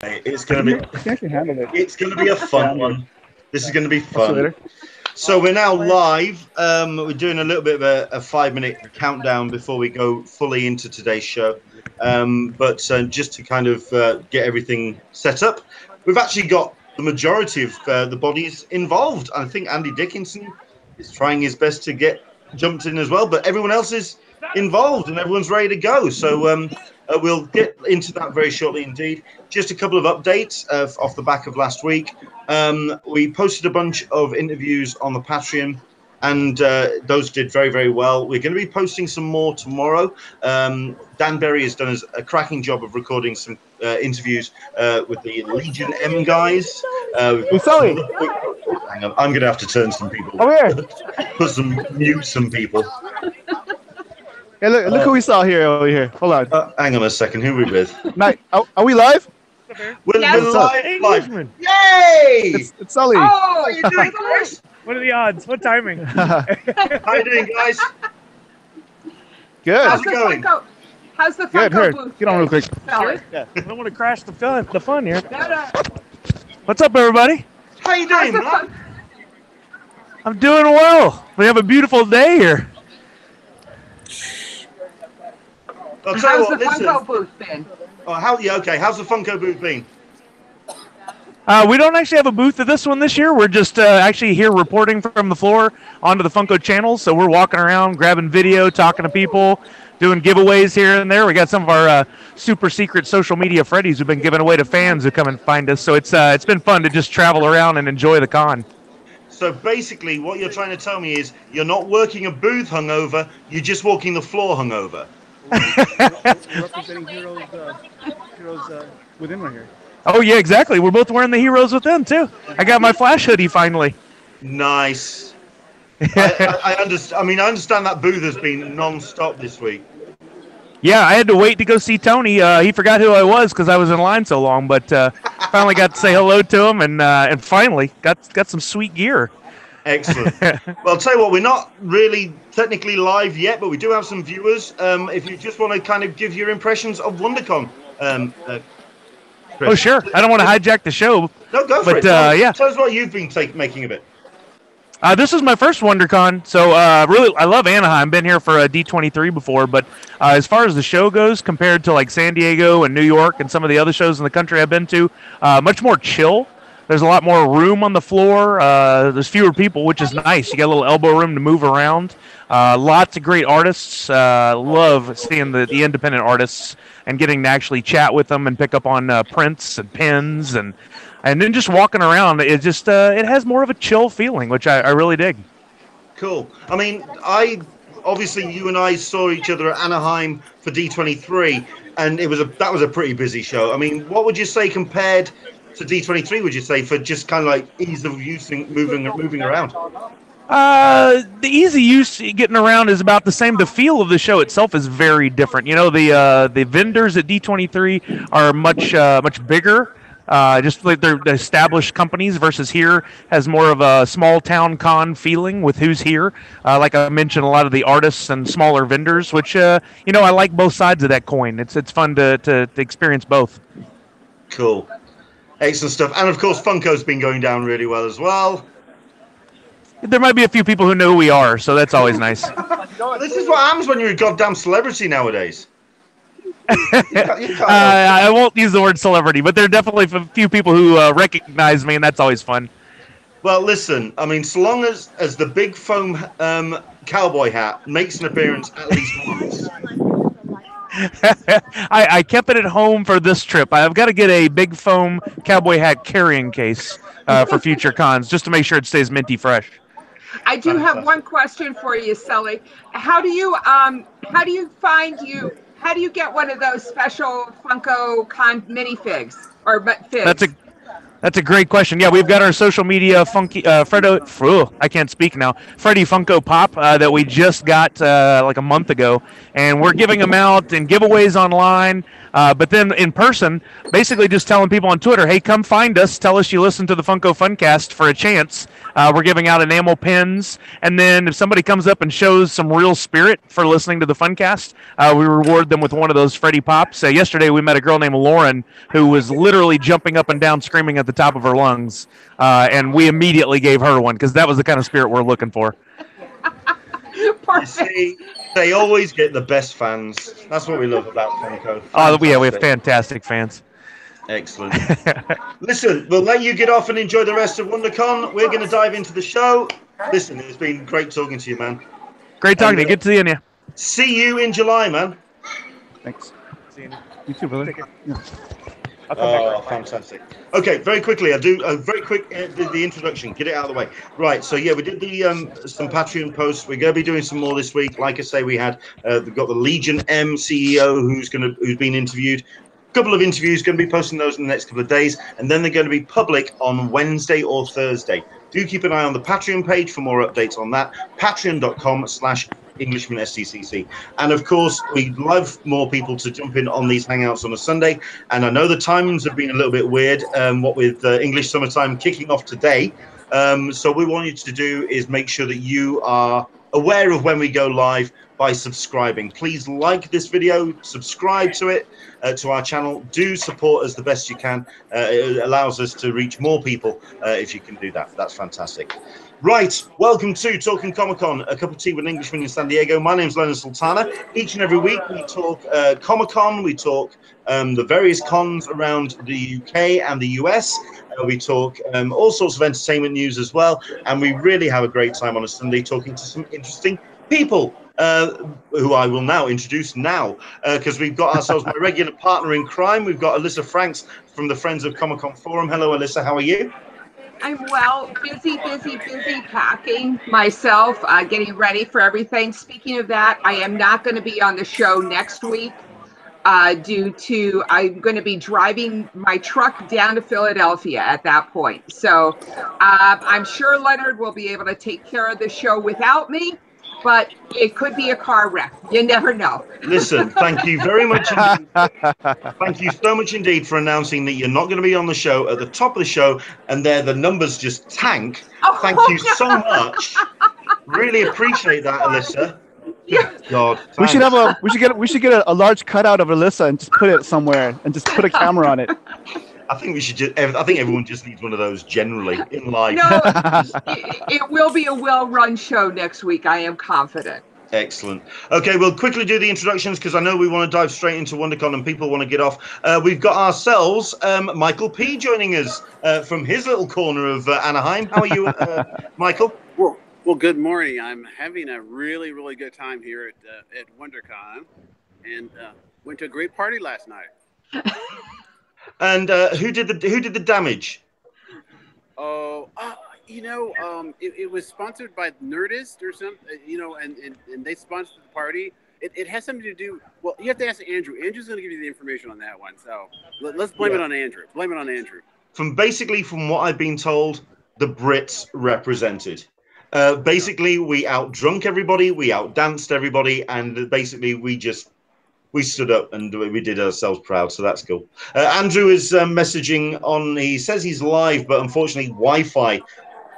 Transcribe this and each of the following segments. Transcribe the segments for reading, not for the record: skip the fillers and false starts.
It's going to be. It's going to be a fun one. This is going to be fun. So we're now live. We're doing a little bit of a 5-minute countdown before we go fully into today's show. But just to kind of get everything set up, we've actually got the majority of the bodies involved. I think Andy Dickinson is trying his best to get jumped in as well, but everyone else is involved and everyone's ready to go. So we'll get into that very shortly indeed. Just a couple of updates off the back of last week. We posted a bunch of interviews on the Patreon, and those did very, very well. We're going to be posting some more tomorrow. Dan Berry has done a cracking job of recording some interviews with the Legion M guys. Sorry. Hang on, I'm going to have to turn some people. Over here. Mute some people. Hey, look who we saw here over here. Hold on. Hang on a second. Who are we with? Mate, are we live? We're live. Englishman. Yay! It's Sully. Oh, you doing, guys? What are the odds? What timing? How you doing, guys? Good. How's it going? How's the Good. Funko Here, booth? get on real quick. Sally? I don't want to crash the fun here. No. What's up, everybody? How you doing, man? I'm doing well. We have a beautiful day here. I'll tell you How's what, the listen. Funko booth been? Oh, how's the Funko booth been? We don't actually have a booth at this one this year. We're just actually here reporting from the floor onto the Funko channel. So we're walking around, grabbing video, talking to people, doing giveaways here and there. We got some of our super secret social media Freddies who've been giving away to fans who come and find us. So it's been fun to just travel around and enjoy the con. So basically, what you're trying to tell me is you're not working a booth hungover, you're just walking the floor hungover. Representing heroes within right here. Oh, yeah, exactly. We're both wearing the Heroes Within, too. I got my Flash hoodie finally. Nice. I understand. I mean, I understand that booth has been non-stop this week. Yeah, I had to wait to go see Tony. He forgot who I was because I was in line so long, but finally got to say hello to him and finally got some sweet gear. Excellent. Well, I'll tell you what, we're not really technically live yet, but we do have some viewers. If you just want to kind of give your impressions of WonderCon. Oh, sure. I don't want to hijack the show. No, go for it. Yeah. Tell us what you've been making of it. This is my first WonderCon, so really, I love Anaheim. Been here for D23 before, but as far as the show goes, compared to like San Diego and New York and some of the other shows in the country I've been to, much more chill. There's a lot more room on the floor. There's fewer people, which is nice. You got a little elbow room to move around. Lots of great artists. Love seeing the independent artists and getting to actually chat with them and pick up on prints and pins and then just walking around. It just it has more of a chill feeling, which I really dig. Cool. I mean, obviously you and I saw each other at Anaheim for D23, and that was a pretty busy show. I mean, what would you say compared to D23, would you say, for just kind of like ease of using moving around? The easy use getting around is about the same. The feel of the show itself is very different. You know, the vendors at D23 are much bigger. Just like they're established companies versus here has more of a small town con feeling with who's here. Like I mentioned, a lot of the artists and smaller vendors, which I like both sides of that coin. It's fun to experience both. Cool. Excellent stuff. And of course, Funko's been going down really well as well. There might be a few people who know who we are, so that's always nice. This is what happens when you're a goddamn celebrity nowadays. I won't use the word celebrity, but there are definitely a few people who recognize me, and that's always fun. Well, listen, I mean, so long as the big foam cowboy hat makes an appearance at least once. I kept it at home for this trip. I've got to get a big foam cowboy hat carrying case for future cons, just to make sure it stays minty fresh. I do have one question for you, Sully. How do you get one of those special Funko Con minifigs or figs? That's a great question. Yeah, we've got our social media funky I can't speak now. Freddy Funko Pop that we just got like a month ago, and we're giving them out in giveaways online. But then in person, basically just telling people on Twitter, hey, come find us. Tell us you listen to the Funko Funcast for a chance. We're giving out enamel pins. And then if somebody comes up and shows some real spirit for listening to the Funcast, we reward them with one of those Freddy Pops. Yesterday, we met a girl named Lauren who was literally jumping up and down, screaming at the top of her lungs. And we immediately gave her one because that was the kind of spirit we're looking for. You see, they always get the best fans. That's what we love about Funko. Oh, yeah, we have fantastic fans. Excellent. Listen, we'll let you get off and enjoy the rest of WonderCon. We're going to dive into the show. Listen, it's been great talking to you, man. Great talking to you. Good seeing you. See you in July, man. Thanks. See you. You too, brother. Yeah. Oh, fantastic. Okay, very quickly, I'll do a very quick the introduction, get it out of the way. Right, so yeah, we did the some Patreon posts. We're going to be doing some more this week. Like I say, we've got the Legion M CEO who's been interviewed. A couple of interviews, going to be posting those in the next couple of days, and then they're going to be public on Wednesday or Thursday. Do keep an eye on the Patreon page for more updates on that. Patreon.com/Englishman STCC. And of course, we'd love more people to jump in on these hangouts on a Sunday. And I know the timings have been a little bit weird, what with English Summertime kicking off today. So what we want you to do is make sure that you are aware of when we go live by subscribing. Please like this video, subscribe to it, to our channel. Do support us the best you can. It allows us to reach more people if you can do that. That's fantastic. Right, welcome to Talkin Comic-Con, a cup of tea with an Englishman in San Diego. My name's Leonard Sultana. Each and every week we talk Comic-Con, we talk the various cons around the UK and the US. We talk all sorts of entertainment news as well, and we really have a great time on a Sunday talking to some interesting people. Who I will now introduce because we've got ourselves my regular partner in crime. We've got Alyssa Franks from the Friends of Comic-Con Forum. Hello, Alyssa. How are you? I'm well, busy packing myself, getting ready for everything. Speaking of that, I am not going to be on the show next week due to I'm going to be driving my truck down to Philadelphia at that point. So I'm sure Leonard will be able to take care of the show without me. But it could be a car wreck. You never know. Listen, thank you very much. Thank you so much indeed for announcing that you're not going to be on the show at the top of the show, and there the numbers just tank. Thank you so much. Really appreciate that, Alyssa. Yeah. God, we should get a large cutout of Alyssa and just put it somewhere and just put a camera on it. I think we should I think everyone just needs one of those generally in life. No, it will be a well-run show next week. I am confident. Excellent. Okay, we'll quickly do the introductions because I know we want to dive straight into WonderCon and people want to get off. We've got ourselves Michael P. joining us from his little corner of Anaheim. How are you, Michael? Well, good morning. I'm having a really, really good time here at WonderCon, and went to a great party last night. And who did the damage? Oh, it was sponsored by Nerdist or something, and they sponsored the party. It has something to do. Well, you have to ask Andrew. Andrew's going to give you the information on that one. So let's blame it on Andrew. Blame it on Andrew. From what I've been told, the Brits represented. Basically, we outdrunk everybody, we outdanced everybody, and basically we stood up and we did ourselves proud, so that's cool. Andrew is messaging on, he says he's live, but unfortunately Wi-Fi.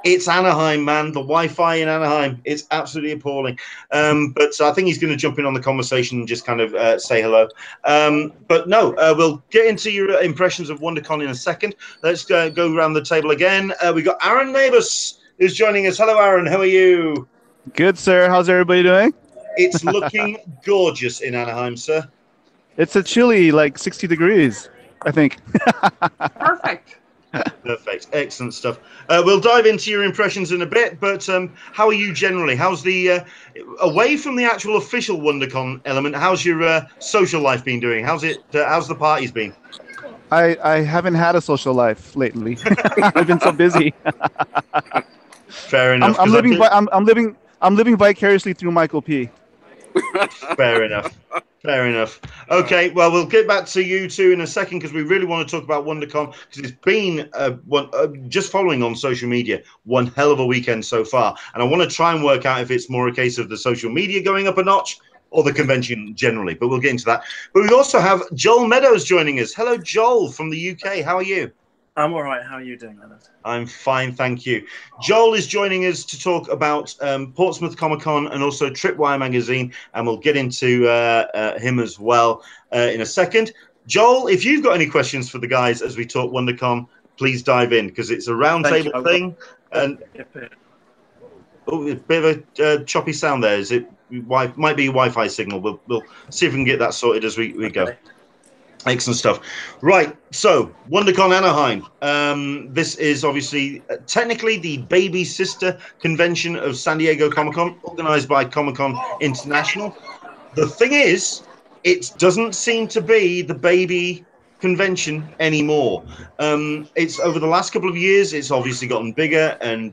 It's Anaheim, man. The Wi-Fi in Anaheim, it's absolutely appalling. But I think he's going to jump in on the conversation and just kind of say hello. But no, we'll get into your impressions of WonderCon in a second. Let's go around the table again. We got Aaron Nabus who's joining us. Hello, Aaron. How are you? Good, sir. How's everybody doing? It's looking gorgeous in Anaheim, sir. It's a chilly, like 60 degrees, I think. Perfect. Perfect. Excellent stuff. We'll dive into your impressions in a bit, but how are you generally? How's the, away from the actual official WonderCon element, how's your social life been doing? How's the parties been? I haven't had a social life lately. I've been so busy. Fair enough. I'm living vicariously through Michael P. Fair enough. Fair enough. Okay, well, we'll get back to you two in a second because we really want to talk about WonderCon because it's been just following on social media, one hell of a weekend so far. And I want to try and work out if it's more a case of the social media going up a notch or the convention generally, but we'll get into that. But we also have Joel Meadows joining us. Hello, Joel from the UK. How are you? I'm all right. How are you doing, Leonard? I'm fine, thank you. Joel is joining us to talk about Portsmouth Comic-Con and also Tripwire magazine, and we'll get into him as well in a second. Joel, if you've got any questions for the guys as we talk WonderCon, please dive in because it's a roundtable thing. And oh, a bit of a choppy sound there. Is it? Might be a Wi-Fi signal. We'll see if we can get that sorted as we go. Excellent stuff. Right, so WonderCon Anaheim. This is obviously technically the baby sister convention of San Diego Comic-Con, organized by Comic-Con International. The thing is, it doesn't seem to be the baby convention anymore. It's over the last couple of years, it's obviously gotten bigger and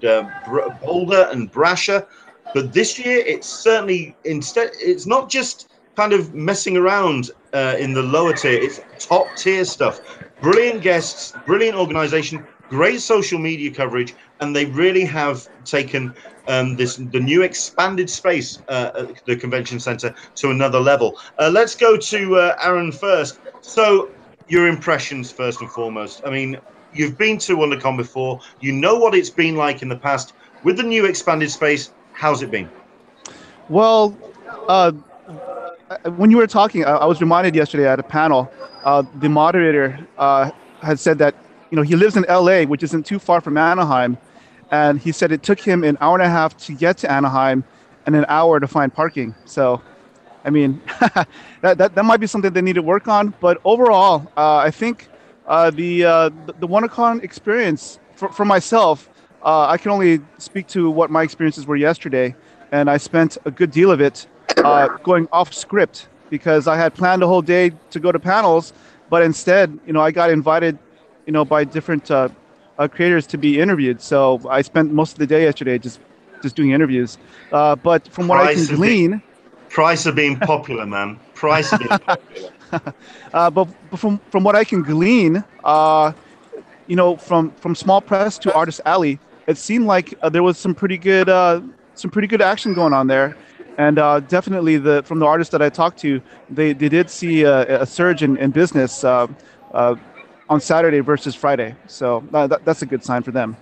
bolder and brasher. But this year, it's certainly it's not just kind of messing around in the lower tier. It's top tier stuff. Brilliant guests, brilliant organization, great social media coverage, and they really have taken the new expanded space at the convention center to another level. Let's go to Aaron first. So your impressions first and foremost. I mean, you've been to WonderCon before. You know what it's been like in the past. With the new expanded space, how's it been? Well, when you were talking, I was reminded yesterday at a panel, the moderator had said that, he lives in LA, which isn't too far from Anaheim. And he said it took him an hour and a half to get to Anaheim and an hour to find parking. So, I mean, that might be something they need to work on. But overall, I think the WonderCon experience for myself, I can only speak to what my experiences were yesterday. And I spent a good deal of it going off script because I had planned a whole day to go to panels, but instead, I got invited, by different creators to be interviewed. So I spent most of the day yesterday just doing interviews. But from what I can glean, price of being popular, man. Price of being popular. But from what I can glean, from small press to Artist Alley, it seemed like there was some pretty good action going on there. And definitely from the artists that I talked to, they did see a surge in business on Saturday versus Friday. So that's a good sign for them.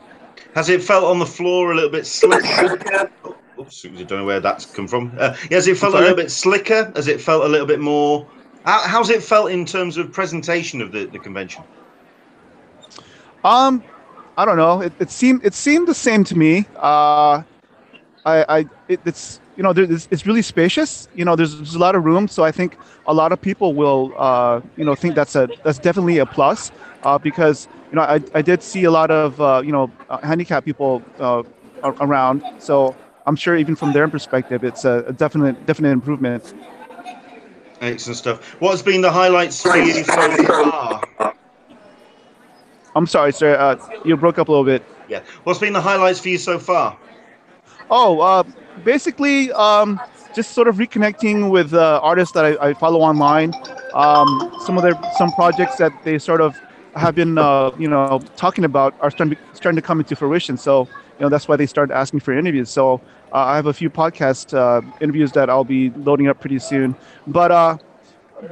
Has it felt on the floor a little bit slicker? Oops, I don't know where that's come from. Has it felt a little bit slicker? Has it felt a little bit more? How's it felt in terms of presentation of the convention? I don't know. It seemed the same to me. It's really spacious. There's a lot of room, so I think a lot of people will, think that's definitely a plus, because I did see a lot of handicapped people around. So I'm sure even from their perspective, it's a definite improvement. Excellent stuff. What's been the highlights for you so far? I'm sorry, sir. You broke up a little bit. Yeah. What's been the highlights for you so far? Oh, basically, just sort of reconnecting with artists that I follow online. Some projects that they sort of have been, talking about are starting to come into fruition. So, that's why they started asking for interviews. So I have a few podcast interviews that I'll be loading up pretty soon. But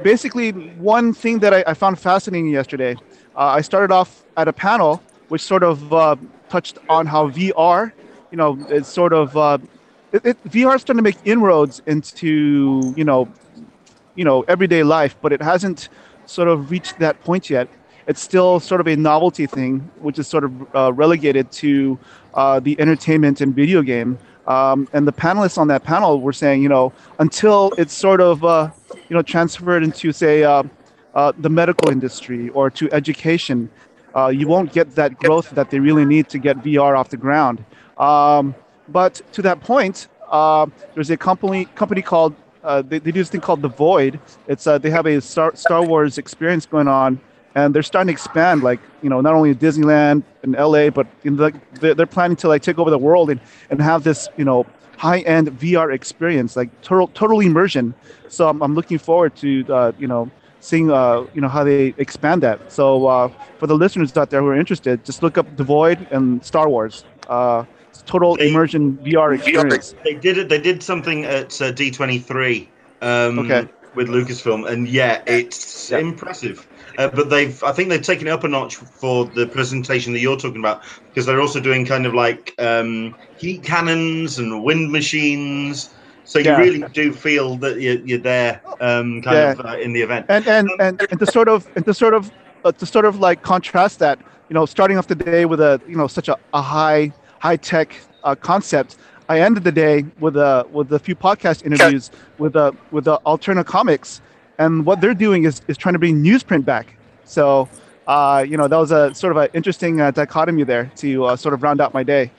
basically, one thing that I found fascinating yesterday, I started off at a panel which sort of touched on how VR, it's sort of VR is starting to make inroads into everyday life, but it hasn't sort of reached that point yet. It's still sort of a novelty thing, which is sort of relegated to the entertainment and video game. And the panelists on that panel were saying, until it's sort of transferred into, say, the medical industry or to education, you won't get that growth that they really need to get VR off the ground. But to that point, there's a company called they do this thing called The Void. It's they have a Star Wars experience going on, and they're starting to expand. Like not only in Disneyland in LA, but they're planning to take over the world and have this high-end VR experience, like total immersion. So I'm looking forward to seeing how they expand that. So for the listeners out there who are interested, just look up Devoid and Star Wars. It's total immersion VR experience. They did it. They did something at D23 with Lucasfilm, and it's impressive. But I think they've taken it up a notch for the presentation that you're talking about, because they're also doing kind of like heat cannons and wind machines. So you really do feel that you're there, in the event. And to sort of like contrast that, starting off the day with such a high tech concept, I ended the day with a few podcast interviews with the Alterna Comics, and what they're doing is trying to bring newsprint back. So that was a sort of an interesting dichotomy there to sort of round out my day.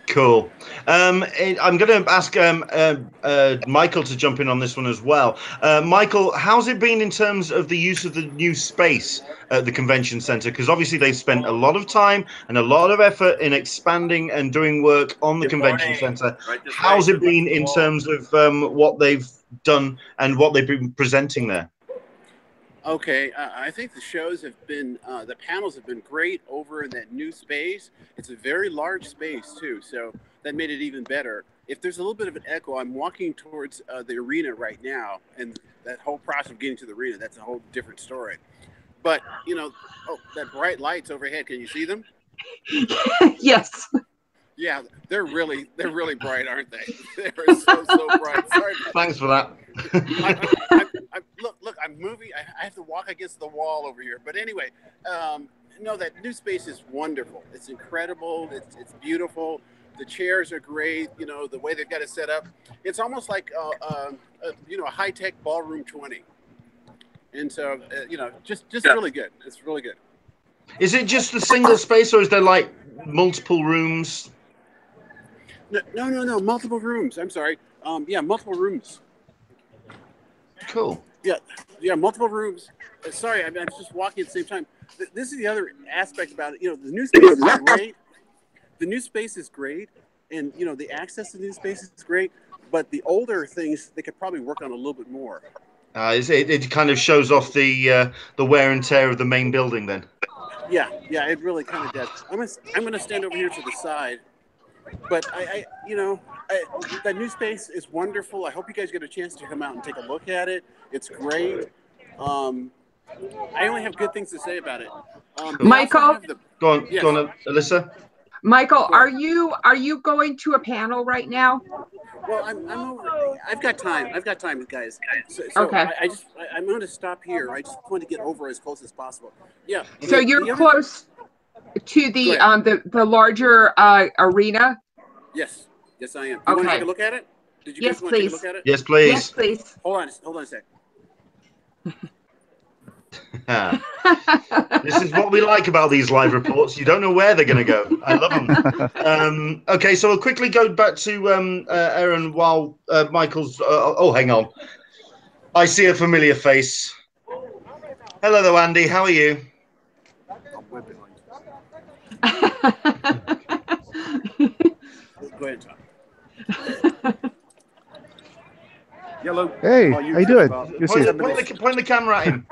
Cool. I'm going to ask Michael to jump in on this one as well. Michael, how's it been in terms of the use of the new space at the convention center? Because obviously they've spent a lot of time and a lot of effort in expanding and doing work on the convention center. How's it been in terms of what they've done and what they've been presenting there? Okay, I think the shows have been, the panels have been great over in that new space. It's a very large space too, so that made it even better. If there's a little bit of an echo, I'm walking towards the arena right now, and that whole process of getting to the arena, that's a whole different story. But, that bright lights overhead, can you see them? Yes. Yeah, they're really bright, aren't they? They're so bright. Sorry. Thanks for that. Look, I'm moving. I have to walk against the wall over here. But anyway, no, that new space is wonderful. It's incredible. It's beautiful. The chairs are great. The way they've got it set up. It's almost like a high-tech ballroom 20. And so, just really good. It's really good. Is it just a single space, or is there like multiple rooms? No, multiple rooms. I'm sorry. Multiple rooms. Cool. Yeah, multiple rooms. Sorry, I'm just walking at the same time. This is the other aspect about it. The new space is great. The new space is great, and the access to the new space is great. But the older things, they could probably work on a little bit more. It kind of shows off the wear and tear of the main building, then. Yeah, it really kind of does. I'm gonna stand over here to the side, but that new space is wonderful. I hope you guys get a chance to come out and take a look at it. It's great. I only have good things to say about it. Michael, go on, Alyssa. Michael, are you going to a panel right now? Well, I'm over. I've got time. Guys. So okay. I'm going to stop here. I just want to get over as close as possible. Yeah. So you're close to the larger arena? Yes, I am. Do you want to take a look at it? Did you guys want to take a look at it? Yes, please. Yes, please. Hold on a sec. This is what we like about these live reports. You don't know where they're going to go. I love them. Okay, so we'll quickly go back to Aaron while Michael's... hang on. I see a familiar face. Hello there, Andy. How are you? I'm way behind. Go ahead, Tom. Yellow. Hey, how you doing? Point the camera at him.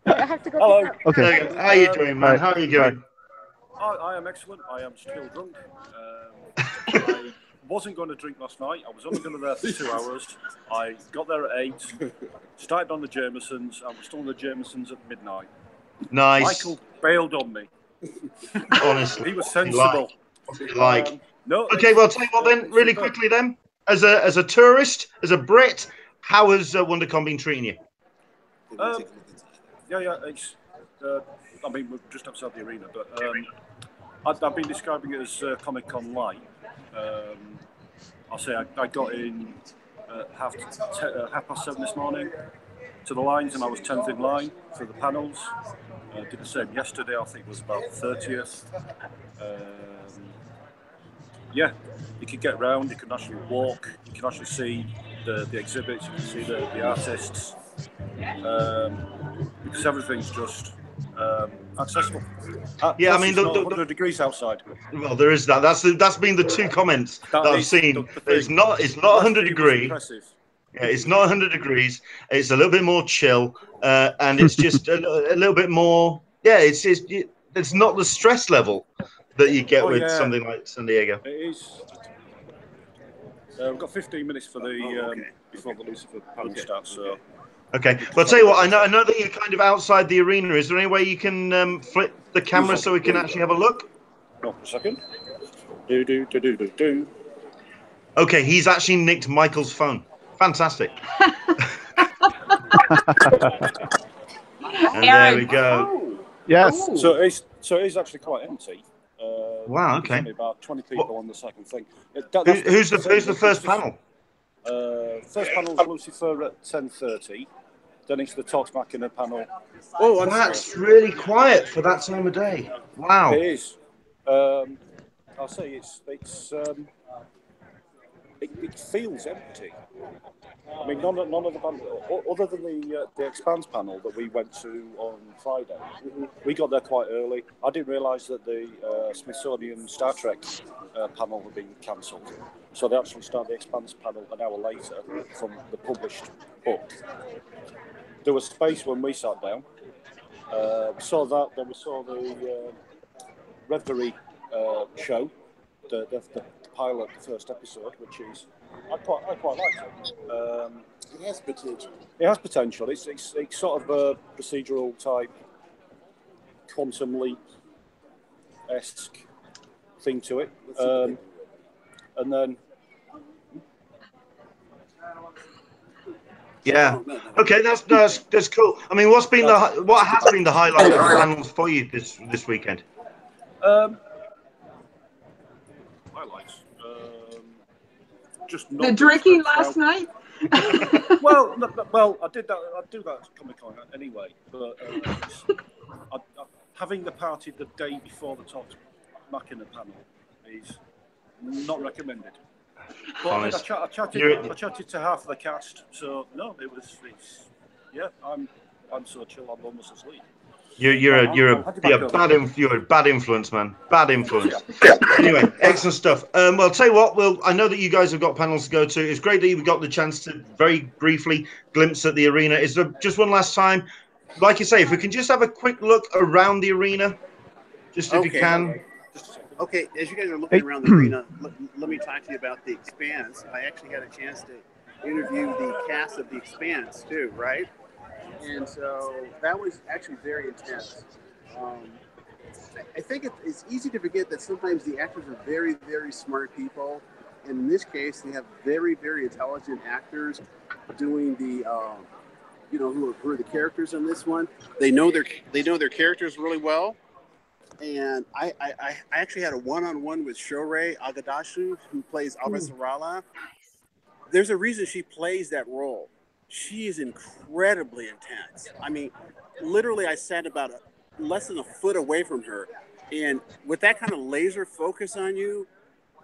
I have to go. Hello. Okay. How are you doing, man? How are you doing? I am excellent. I am still drunk. I wasn't going to drink last night. I was only going to be there for 2 hours. I got there at 8, started on the Jamesons, and was still on the Jamesons at midnight. Nice. Michael bailed on me. Honestly. He was sensible. No. Okay, well, I'll tell you what then, really quickly then. As a tourist, as a Brit, how has WonderCon been treating you? It's, we're just outside the arena, but I've been describing it as Comic-Con light. I'll say I got in half past 7 this morning to the lines, and I was 10th in line for the panels. Did the same yesterday. I think it was about 30th. You can get around, you can actually walk, you can actually see the exhibits, you can see the artists, because everything's just accessible. Yeah, I mean, it's not 100 degrees outside. Well, there is that. That's been the two comments that I've seen. It's not 100 degrees. Yeah, it's not 100 degrees. It's a little bit more chill, and it's just a little bit more. Yeah, it's not the stress level that you get with something like San Diego. It is. We've got 15 minutes for the before the Lucifer panel starts. So. Okay. Well, I'll tell you what. I know that you're kind of outside the arena. Is there any way you can flip the camera so we can actually have a look? No, a second. Do. Okay, he's actually nicked Michael's phone. Fantastic. And there we go. Yes. So it is actually quite empty. Wow. Okay. Only about 20 people on the second thing. Who's the first panel? First panel is Lucifer at 10:30. Then it's the Talks Machina panel. Oh, that's really quiet for that time of day. Wow. It is. I'll say it feels empty. I mean, none of the panel, other than the Expanse panel that we went to on Friday, we got there quite early. I didn't realise that the Smithsonian Star Trek panel had been cancelled, so they actually started the Expanse panel an hour later from the published book. There was space when we sat down. We saw that. Then we saw the Reverie show, the pilot, the first episode, which is I quite liked it. It has potential. It has potential. It's sort of a procedural type, quantum leap-esque thing to it, and then. Yeah. Okay, that's cool. I mean, what has been the highlight of the panels for you this weekend? Highlights. Just the drinking last night. well, I do that at Comic-Con anyway, but having the party the day before the Talks Machina panel is not recommended. But I chatted to half of the cast, so no, I'm so chill I'm almost asleep. You're a bad influence, man. Bad influence. Anyway, excellent stuff. Well, I'll tell you what. I know that you guys have got panels to go to. It's great that you got the chance to very briefly glimpse at the arena. Is there just one last time? Like you say, if we can just have a quick look around the arena, just if you can. Okay, as you guys are looking around the arena, let me talk to you about The Expanse. I actually had a chance to interview the cast of The Expanse too, right? And so that was actually very intense. I think it's easy to forget that sometimes the actors are very, very smart people. And in this case, they have very, very intelligent actors doing the, who are the characters in this one. They know their characters really well. And I actually had a one-on-one with Shorei Agadashu, who plays Albasarala. There's a reason she plays that role. She is incredibly intense. I mean, literally, I sat about less than a foot away from her. And with that kind of laser focus on you,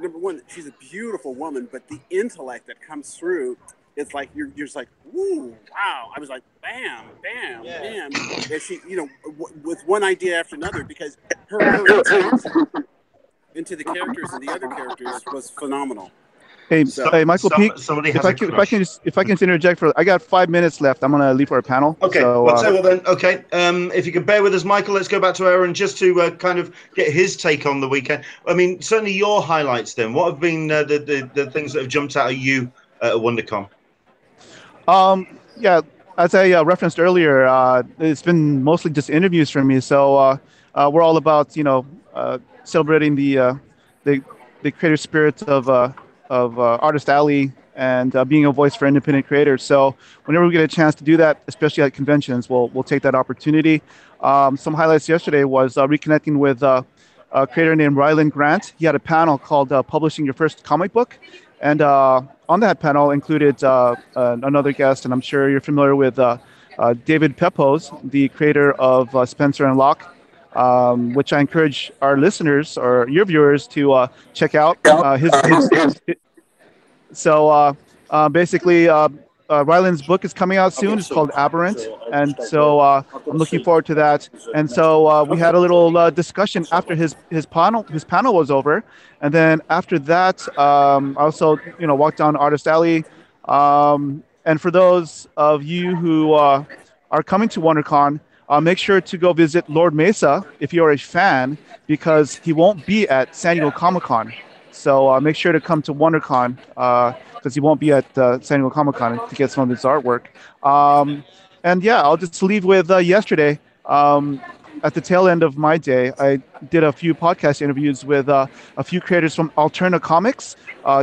number one, she's a beautiful woman, but the intellect that comes through, it's like you're just like, woo, wow. I was like, bam, bam, bam. And she, with one idea after another, because her insight into the characters and the other characters was phenomenal. Hey, Michael Peake. If I can interject I got 5 minutes left. I'm gonna leave for a panel. Okay. So, okay. If you can bear with us, Michael, let's go back to Aaron just to kind of get his take on the weekend. I mean, certainly your highlights. Then, what have been the things that have jumped out at you at WonderCon? Yeah, as I referenced earlier, it's been mostly just interviews for me. So we're all about celebrating the creative spirit of Artist Alley and being a voice for independent creators. So whenever we get a chance to do that, especially at conventions, we'll take that opportunity. Some highlights yesterday was reconnecting with a creator named Ryland Grant. He had a panel called Publishing Your First Comic Book. And on that panel included another guest, and I'm sure you're familiar with David Pepose, the creator of Spencer and Locke, which I encourage our listeners or your viewers to check out. Basically, Ryland's book is coming out soon. It's called Aberrant, and so I'm looking forward to that. And so we had a little discussion after his panel was over, and then after that, I also walked down Artist Alley. And for those of you who are coming to WonderCon, make sure to go visit Lord Mesa if you're a fan, because he won't be at San Diego Comic-Con. So make sure to come to WonderCon because he won't be at San Diego Comic-Con to get some of his artwork. And yeah, I'll just leave with yesterday. At the tail end of my day, I did a few podcast interviews with a few creators from Alterna Comics.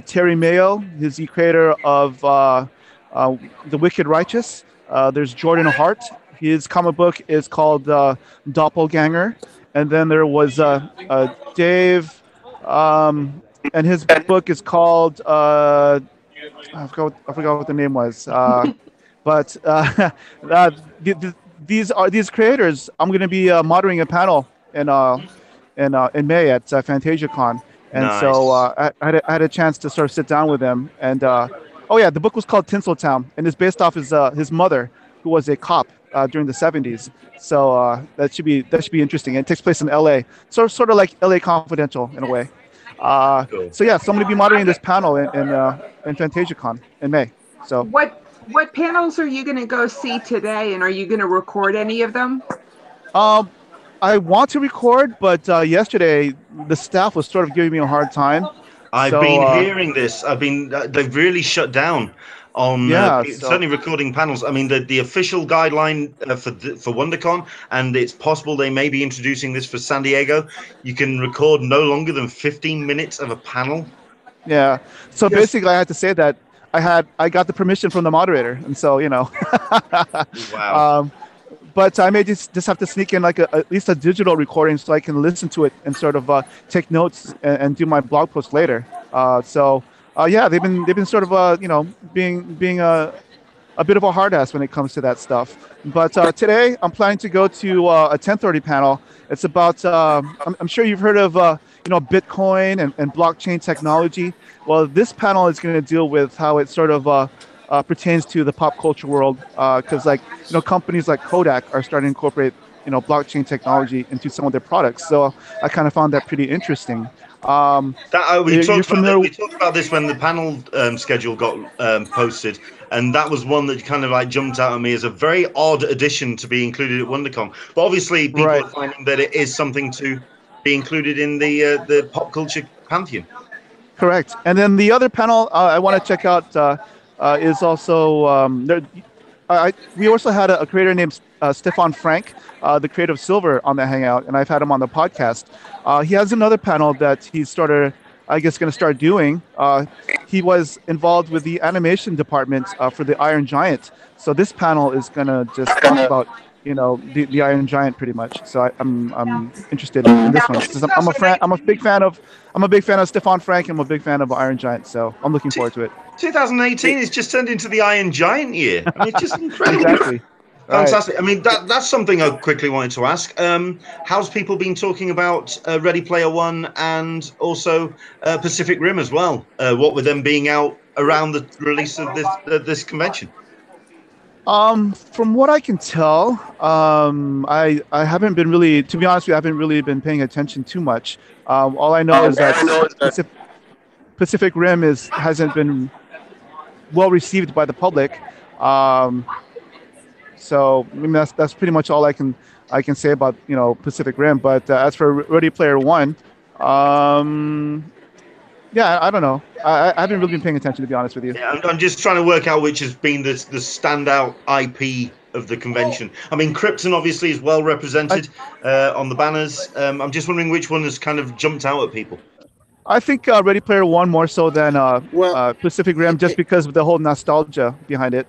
Terry Mayo, he's the creator of The Wicked Righteous. There's Jordan Hart. His comic book is called Doppelganger. And then there was Dave, and his book is called, I forgot what the name was. But these creators, I'm going to be moderating a panel in May at FantasiaCon. And nice. So I had a chance to sort of sit down with them. And the book was called Tinseltown, and it's based off his mother, who was a cop during the 70s. So that should be interesting. And it takes place in LA, so sort of like LA Confidential in a way. Cool. So yeah, so I'm going to be moderating this panel in FantasiaCon in May. So what panels are you going to go see today, and are you going to record any of them? I want to record, but yesterday the staff was sort of giving me a hard time. I've been hearing this. They've really shut down on certainly recording panels. I mean, the official guideline for WonderCon, and it's possible they may be introducing this for San Diego. You can record no longer than 15 minutes of a panel. Yeah. So basically, I had to say that I got the permission from the moderator, and so Wow. But I may just have to sneak in like at least a digital recording so I can listen to it and sort of take notes and do my blog post later. They've been sort of being a bit of a hard ass when it comes to that stuff. But today I'm planning to go to a 10:30 panel. It's about I'm sure you've heard of Bitcoin and blockchain technology. Well, this panel is going to deal with how it sort of pertains to the pop culture world, because companies like Kodak are starting to incorporate blockchain technology into some of their products. So I kind of found that pretty interesting. We talked about this when the panel schedule got posted, and that was one that kind of like jumped out at me as a very odd addition to be included at WonderCon. But obviously, people are finding that it is something to be included in the pop culture pantheon. Correct. And then the other panel I want to check out is also we also had a creator named Stefan Frank, the creator of Silver, on the Hangout, and I've had him on the podcast. He has another panel that he started, I guess, going to start doing. He was involved with the animation department for the Iron Giant. So this panel is going to just talk about the Iron Giant pretty much. So I'm interested in this one. I'm a big fan of Stefan Frank, and I'm a big fan of Iron Giant. So I'm looking forward to it. 2018 is just turned into the Iron Giant year. I mean, it's just incredible. Exactly. Fantastic. Right. I mean, that's something I quickly wanted to ask. How's people been talking about Ready Player One and also Pacific Rim as well? What with them being out around the release of this convention? From what I can tell, I haven't been really, to be honest with you, I haven't really been paying attention too much. All I know is that Pacific Rim hasn't been well received by the public. So I mean, that's pretty much all I can say about Pacific Rim. But as for Ready Player One, I don't know. I haven't really been paying attention, to be honest with you. Yeah, I'm just trying to work out which has been the standout IP of the convention. I mean, Krypton obviously is well represented on the banners. I'm just wondering which one has kind of jumped out at people. I think Ready Player One more so than Pacific Rim, just because of the whole nostalgia behind it.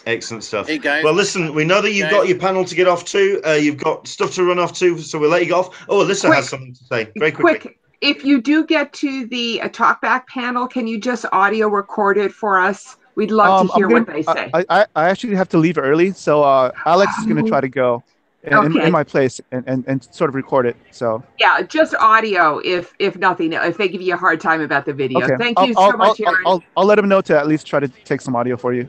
Excellent stuff. Hey guys. Well, listen, we know that you've got your panel to get off to. You've got stuff to run off to, so we'll let you go off. Oh, Alyssa has something to say. Very quickly. If you do get to the talkback panel, can you just audio record it for us? We'd love to hear what they say. I actually have to leave early, so Alex is going to try to go. in my place and sort of record it. So yeah, just audio if nothing, if they give you a hard time about the video. okay. Thank you so much, Aaron. I'll let him know to at least try to take some audio for you.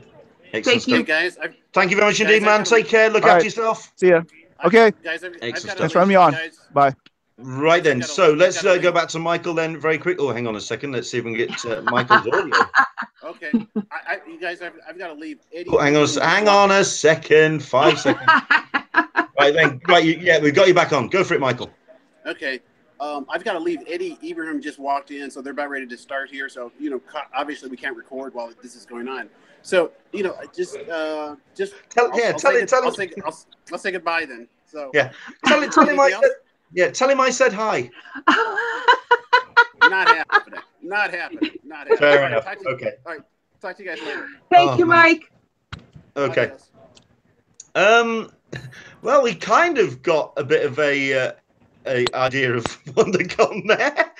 Excellent. Thank you, guys. Thank you very much indeed, man. Take care. Look after yourself. See ya. Okay. Guys, Excellent. Thanks for having me on. Bye. Right then, so let's go back to Michael then very quick. Oh, hang on a second. Let's see if we can get Michael's audio. Okay, you guys, I've got to leave. Eddie, oh, hang on a second. 5 seconds. Right then, right, yeah, we've got you back on. Go for it, Michael. Okay, I've got to leave. Eddie Ibrahim just walked in, so they're about ready to start here. So obviously we can't record while this is going on. So I'll say goodbye then. So yeah, tell him I said hi. Not happening. Not happening. Fair enough. Okay. All right. Talk to you guys later. Thank you, Mike. Okay. Well, we kind of got a bit of a idea of WonderCon there.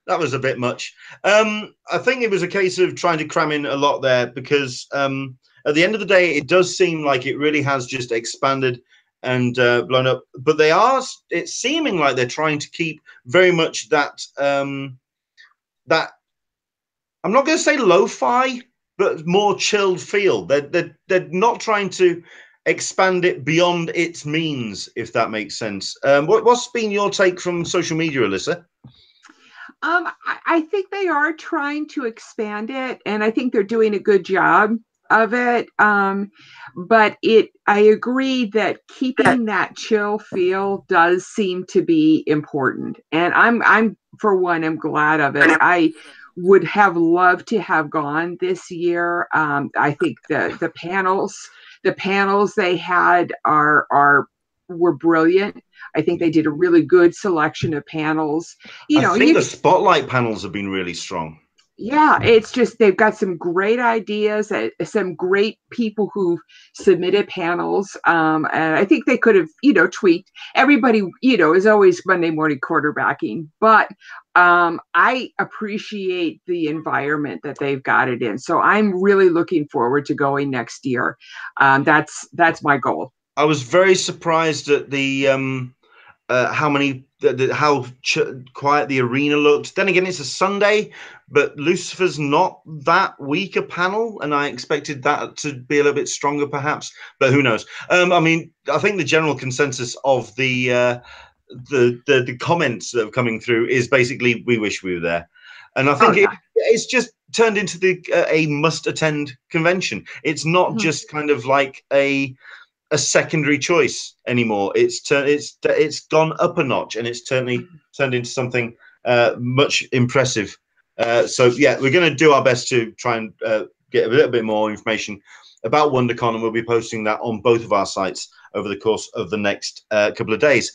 That was a bit much. I think it was a case of trying to cram in a lot there because at the end of the day, it does seem like it really has just expanded and blown up. But it's seeming like they're trying to keep very much that that I'm not going to say lo-fi, but more chilled feel. They're not trying to expand it beyond its means, if that makes sense. What's been your take from social media, Alyssa? I think they are trying to expand it, and I think they're doing a good job of it. But I agree that keeping that chill feel does seem to be important. And I'm for one, I'm glad of it. I would have loved to have gone this year. I think the panels they had were brilliant. I think they did a really good selection of panels. I think the spotlight panels have been really strong. Yeah, it's just they've got some great ideas, some great people who've submitted panels, and I think they could have, tweaked. Everybody, is always Monday morning quarterbacking, but I appreciate the environment that they've got it in. So I'm really looking forward to going next year. That's my goal. I was very surprised at the how quiet the arena looked. Then again, it's a Sunday, but Lucifer's not that weak a panel, and I expected that to be a little bit stronger, perhaps. But who knows? I mean, I think the general consensus of the comments that are coming through is basically, we wish we were there, and I think it's just turned into a must-attend convention. It's not just kind of like a secondary choice anymore. It's gone up a notch, and it's turned into something much impressive. So yeah, we're going to do our best to try and get a little bit more information about WonderCon, and we'll be posting that on both of our sites over the course of the next couple of days.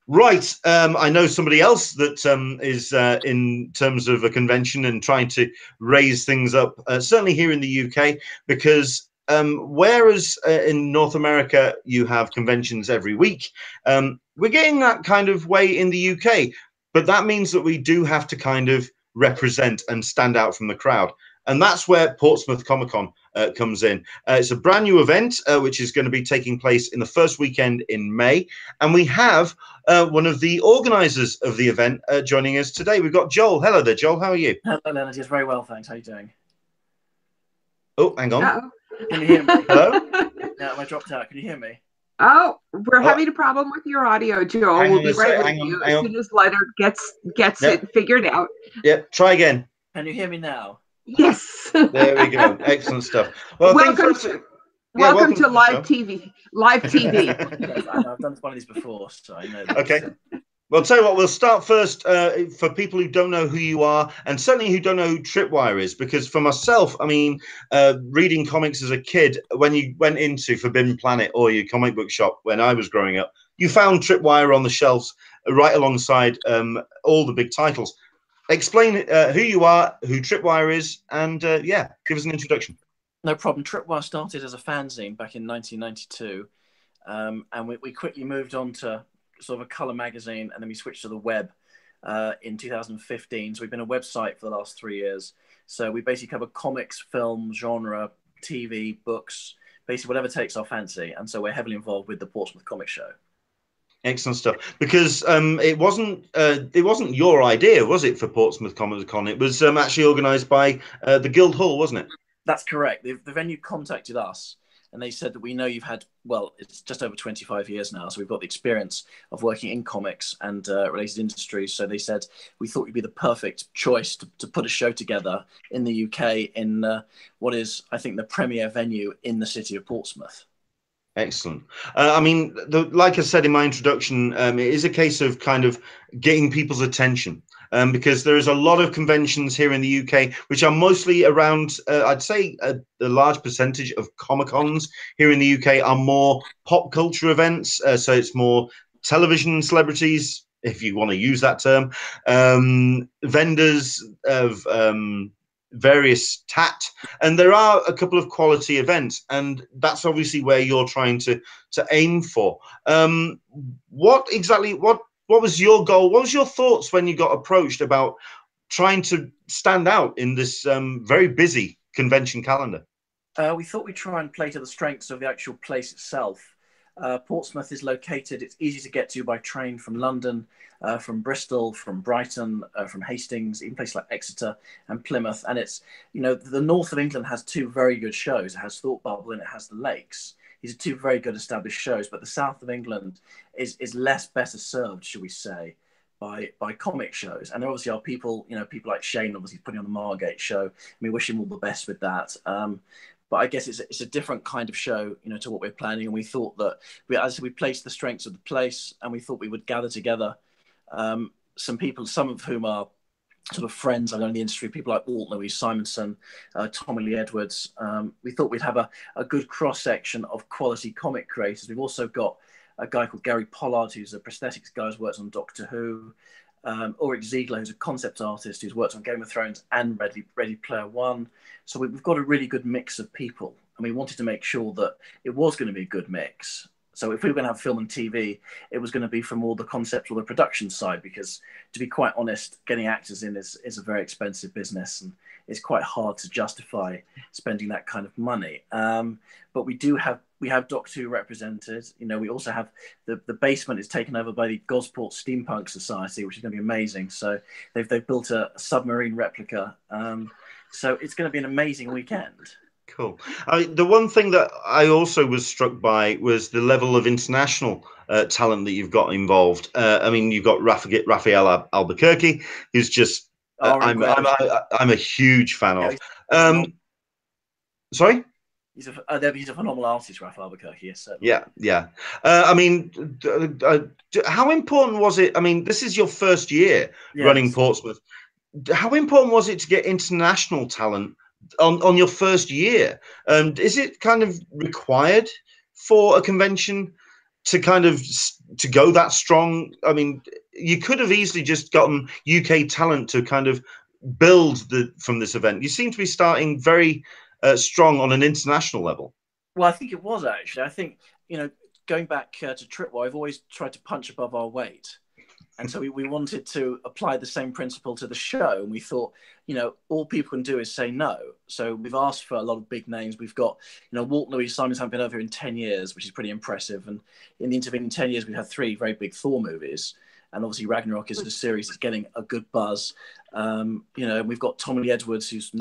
Right, I know somebody else that is in terms of a convention and trying to raise things up, certainly here in the UK, because whereas in North America you have conventions every week, we're getting that kind of way in the UK, but that means that we do have to kind of represent and stand out from the crowd, and that's where Portsmouth Comic-Con comes in. It's a brand new event which is going to be taking place in the first weekend in May, and we have one of the organisers of the event joining us today. We've got Joel. Hello there, Joel. How are you? Hello, Leonard. Yes, very well, thanks. How are you doing? Oh, hang on. Can you hear me? Hello? No, I dropped out. Can you hear me? Oh, we're having a problem with your audio, Joel. We'll be right with you as soon as Leonard gets it figured out. Yep, try again. Can you hear me now? Yes. There we go. Excellent stuff. Well, welcome to live TV. Live TV. Yes, I've done one of these before, so I know. Okay. Well, I'll tell you what, we'll start first for people who don't know who you are, and certainly who don't know who Tripwire is, because for myself, I mean, reading comics as a kid, when you went into Forbidden Planet or your comic book shop when I was growing up, you found Tripwire on the shelves right alongside all the big titles. Explain who you are, who Tripwire is, and yeah, give us an introduction. No problem. Tripwire started as a fanzine back in 1992, and we quickly moved on to sort of a colour magazine, and then we switched to the web in 2015. So we've been a website for the last 3 years. So we basically cover comics, film, genre, TV, books, basically whatever takes our fancy. And so we're heavily involved with the Portsmouth Comic Show. Excellent stuff. Because it wasn't your idea, was it, for Portsmouth Comic Con? It was actually organised by the Guildhall, wasn't it? That's correct. The venue contacted us, and they said that we know you've had, well, it's just over 25 years now, so we've got the experience of working in comics and related industries. So they said we thought you'd be the perfect choice to put a show together in the UK in what is, I think, the premier venue in the city of Portsmouth. Excellent. I mean, like I said in my introduction, it is a case of kind of getting people's attention. Because there is a lot of conventions here in the UK, which are mostly around, I'd say a large percentage of Comic-Cons here in the UK are more pop culture events. So it's more television celebrities, if you want to use that term, vendors of various tat. And there are a couple of quality events. And that's obviously where you're trying to aim for. What was your goal? What was your thoughts when you got approached about trying to stand out in this very busy convention calendar? We thought we'd try and play to the strengths of the actual place itself. Portsmouth is located, it's easy to get to by train from London, from Bristol, from Brighton, from Hastings, even places like Exeter and Plymouth. And it's, you know, the north of England has two very good shows. It has Thought Bubble and it has the Lakes. These are two very good established shows, but the south of England is less better served, should we say, by comic shows. And there obviously are people, you know, people like Shane, obviously putting on the Margate show. And we wish him all the best with that. But I guess it's a different kind of show, you know, to what we're planning. And we thought that, as we placed the strengths of the place, and we thought we would gather together some people, some of whom are sort of friends I know in the industry, people like Walter and Louise Simonson, Tommy Lee Edwards. We thought we'd have a good cross-section of quality comic creators. We've also got a guy called Gary Pollard, who's a prosthetics guy who's worked on Doctor Who, Ulrich Ziegler, who's a concept artist who's worked on Game of Thrones and Ready Player One. So we've got a really good mix of people, and we wanted to make sure that it was going to be a good mix. So if we were going to have film and TV, it was going to be from all the concept or the production side, because to be quite honest, getting actors in is a very expensive business, and it's quite hard to justify spending that kind of money. But we have Doctor Who represented. You know, we also have the basement is taken over by the Gosport Steampunk Society, which is going to be amazing. So they've built a submarine replica. So it's going to be an amazing weekend. Cool. The one thing that I also was struck by was the level of international talent that you've got involved. I mean, you've got Rafael Albuquerque, who's just I'm a huge fan of. Sorry. He's a phenomenal artist, Rafael Albuquerque. Yes, certainly. Yeah. I mean, how important was it? I mean, this is your first year running Portsmouth. How important was it to get international talent on your first year? Is it kind of required for a convention to kind of to go that strong? I mean, you could have easily just gotten UK talent to kind of build from this event. You seem to be starting very strong on an international level. Well, I think it was actually. I think, you know, going back to Tripwire, I've always tried to punch above our weight. And so we wanted to apply the same principle to the show. And we thought, you know, all people can do is say no. So we've asked for a lot of big names. We've got, you know, Walter and Louise Simonson have been over in 10 years, which is pretty impressive. And in the intervening 10 years, we've had 3 very big Thor movies. And obviously Ragnarok is a series that's getting a good buzz. You know, we've got Tommy Lee Edwards, he's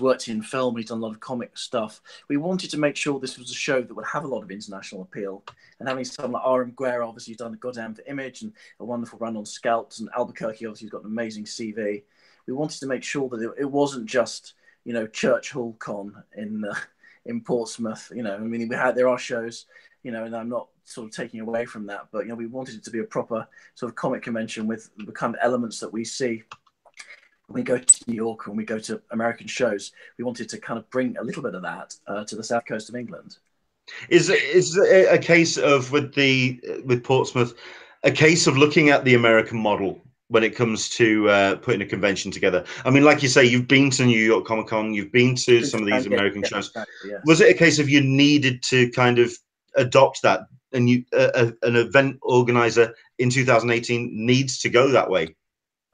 worked in film, he's done a lot of comic stuff. We wanted to make sure this was a show that would have a lot of international appeal. And having someone like R.M. Guerra, obviously, who's done the goddamn for Image and a wonderful run on Scalps, and Albuquerque, obviously, who's got an amazing CV. We wanted to make sure that it wasn't just, you know, Church Hall Con in Portsmouth. You know, I mean, there are shows, you know, and I'm not sort of taking away from that, but, you know, we wanted it to be a proper sort of comic convention with the kind of elements that we see when we go to New York and we go to American shows. We wanted to kind of bring a little bit of that to the south coast of England. Is it a case of with Portsmouth, a case of looking at the American model when it comes to putting a convention together? I mean, like you say, you've been to New York Comic Con, you've been to some of these American shows. Yes. Was it a case of you needed to kind of adopt that, and an event organizer in 2018 needs to go that way?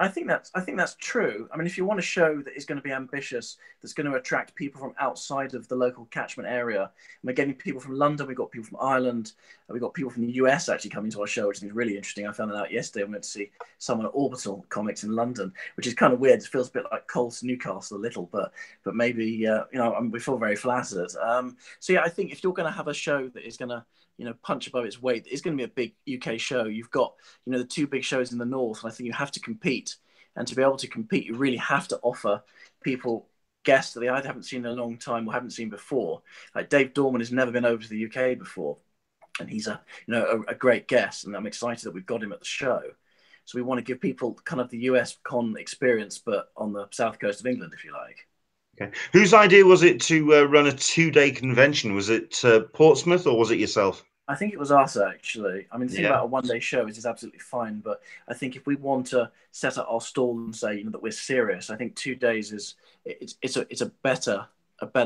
I think that's true. I mean, if you want a show that is going to be ambitious, that's going to attract people from outside of the local catchment area, and we're getting people from London, we've got people from Ireland, we've got people from the US actually coming to our show, which is really interesting. I found that out yesterday. I went to see someone at Orbital Comics in London, which is kind of weird. It feels a bit like Coles to Newcastle a little, but maybe we feel very flattered. So yeah, I think if you're going to have a show that is going to punch above its weight, it's going to be a big UK show. You've got, the two big shows in the north, and I think you have to compete. And to be able to compete, you really have to offer people guests that they either haven't seen in a long time or haven't seen before. Like Dave Dorman has never been over to the UK before, and he's a great guest, and I'm excited that we've got him at the show. So we want to give people kind of the US con experience, but on the south coast of England, if you like. Okay. Whose idea was it to run a 2-day convention? Was it Portsmouth or was it yourself? I think it was us, actually. I mean, the thing about a one-day show is absolutely fine, but I think if we want to set up our stall and say that we're serious, I think 2 days it's a better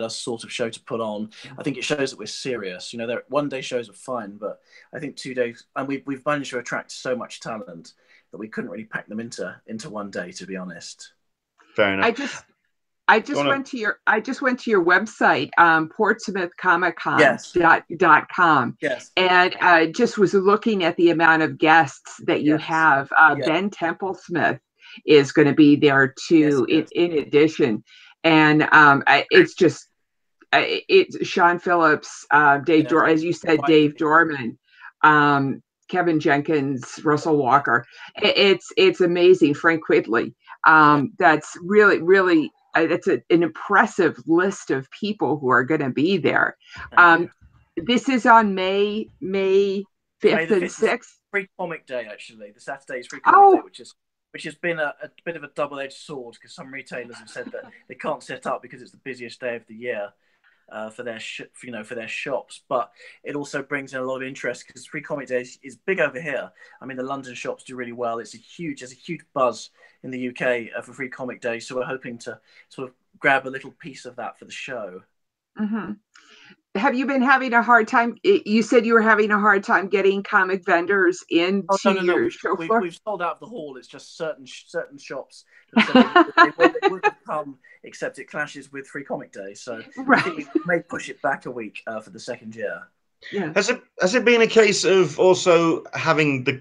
sort of show to put on. I think it shows that we're serious. Their one-day shows are fine, but I think 2 days, and we've managed to attract so much talent that we couldn't really pack them into 1 day, to be honest. Fair enough. I just went to your website, portsmouthcomiccon.com. Yes. And just was looking at the amount of guests that you have. Ben Templesmith is going to be there too, in addition. And it's Sean Phillips, Dave Dorman, as you said, Dave Dorman, Kevin Jenkins, Russell Walker. It's amazing. Frank Quitely. That's really it's an impressive list of people who are going to be there. This is on May 5th and 6th. Free Comic Day, actually. The Saturday is Free Comic Day, which has been a bit of a double-edged sword, because some retailers have said that they can't set up because it's the busiest day of the year for their shops. But it also brings in a lot of interest because Free Comic Day is big over here. I mean, the London shops do really well. There's a huge buzz in the UK for Free Comic Day, so we're hoping to sort of grab a little piece of that for the show. Mm-hmm. Have you been having a hard time? You said you were having a hard time getting comic vendors into your show floor? We've sold out of the hall. It's just certain shops they would have come, except it clashes with Free Comic Day. So I think we may push it back a week for the second year. Yeah. Has it been a case of also having the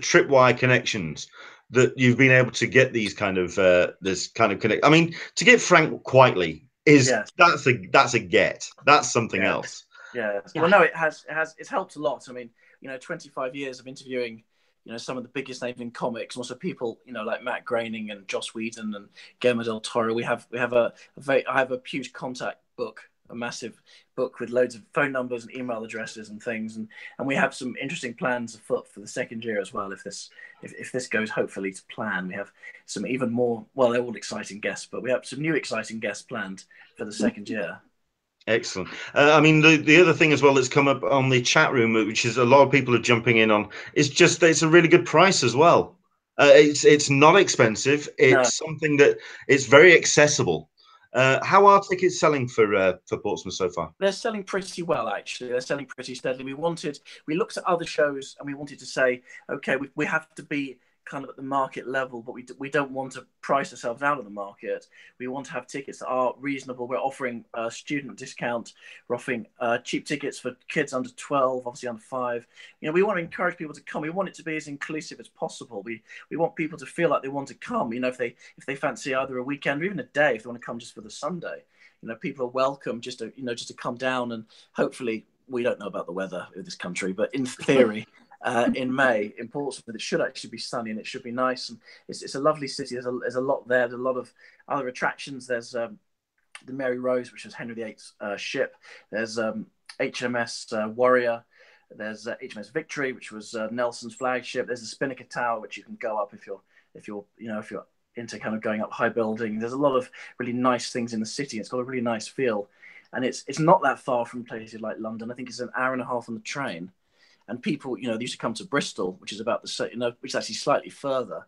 Tripwire connections that you've been able to get these kind of this kind of connect? I mean, to get Frank Quitely that's a get. That's something else. Yeah. Well, no, it's helped a lot. I mean, 25 years of interviewing, some of the biggest names in comics, and also people, like Matt Groening and Joss Whedon and Guillermo del Toro. I have a huge contact book, a massive book with loads of phone numbers and email addresses and things, and we have some interesting plans afoot for the second year as well. If this goes hopefully to plan, we have some even more, well, they're all exciting guests, but we have some new exciting guests planned for the second year. Excellent. I mean, the other thing as well that's come up on the chat room, which is a lot of people are jumping in on, is just that it's a really good price as well. It's not expensive. It's something that it's very accessible. How are tickets selling for Portsmouth so far? They're selling pretty well, actually. They're selling pretty steadily. We looked at other shows and we wanted to say, okay, we have to be kind of at the market level, but we don't want to price ourselves out of the market. We want to have tickets that are reasonable. We're offering a student discount. We're offering cheap tickets for kids under 12, obviously under 5. We want to encourage people to come. We want it to be as inclusive as possible. We want people to feel like they want to come. If they fancy either a weekend or even a day, if they want to come just for the Sunday. People are welcome just to come down, and hopefully, we don't know about the weather in this country, but in theory. In May in Portsmouth, it should actually be sunny and it should be nice, and it's a lovely city. There's a lot there. There's a lot of other attractions. There's the Mary Rose, which is Henry VIII's ship. There's HMS Warrior. There's HMS Victory, which was Nelson's flagship. There's the Spinnaker Tower, which you can go up if you're into kind of going up high building. There's a lot of really nice things in the city. It's got a really nice feel, and it's not that far from places like London. I think it's an hour and a half on the train. And people, they used to come to Bristol, which is about which is actually slightly further.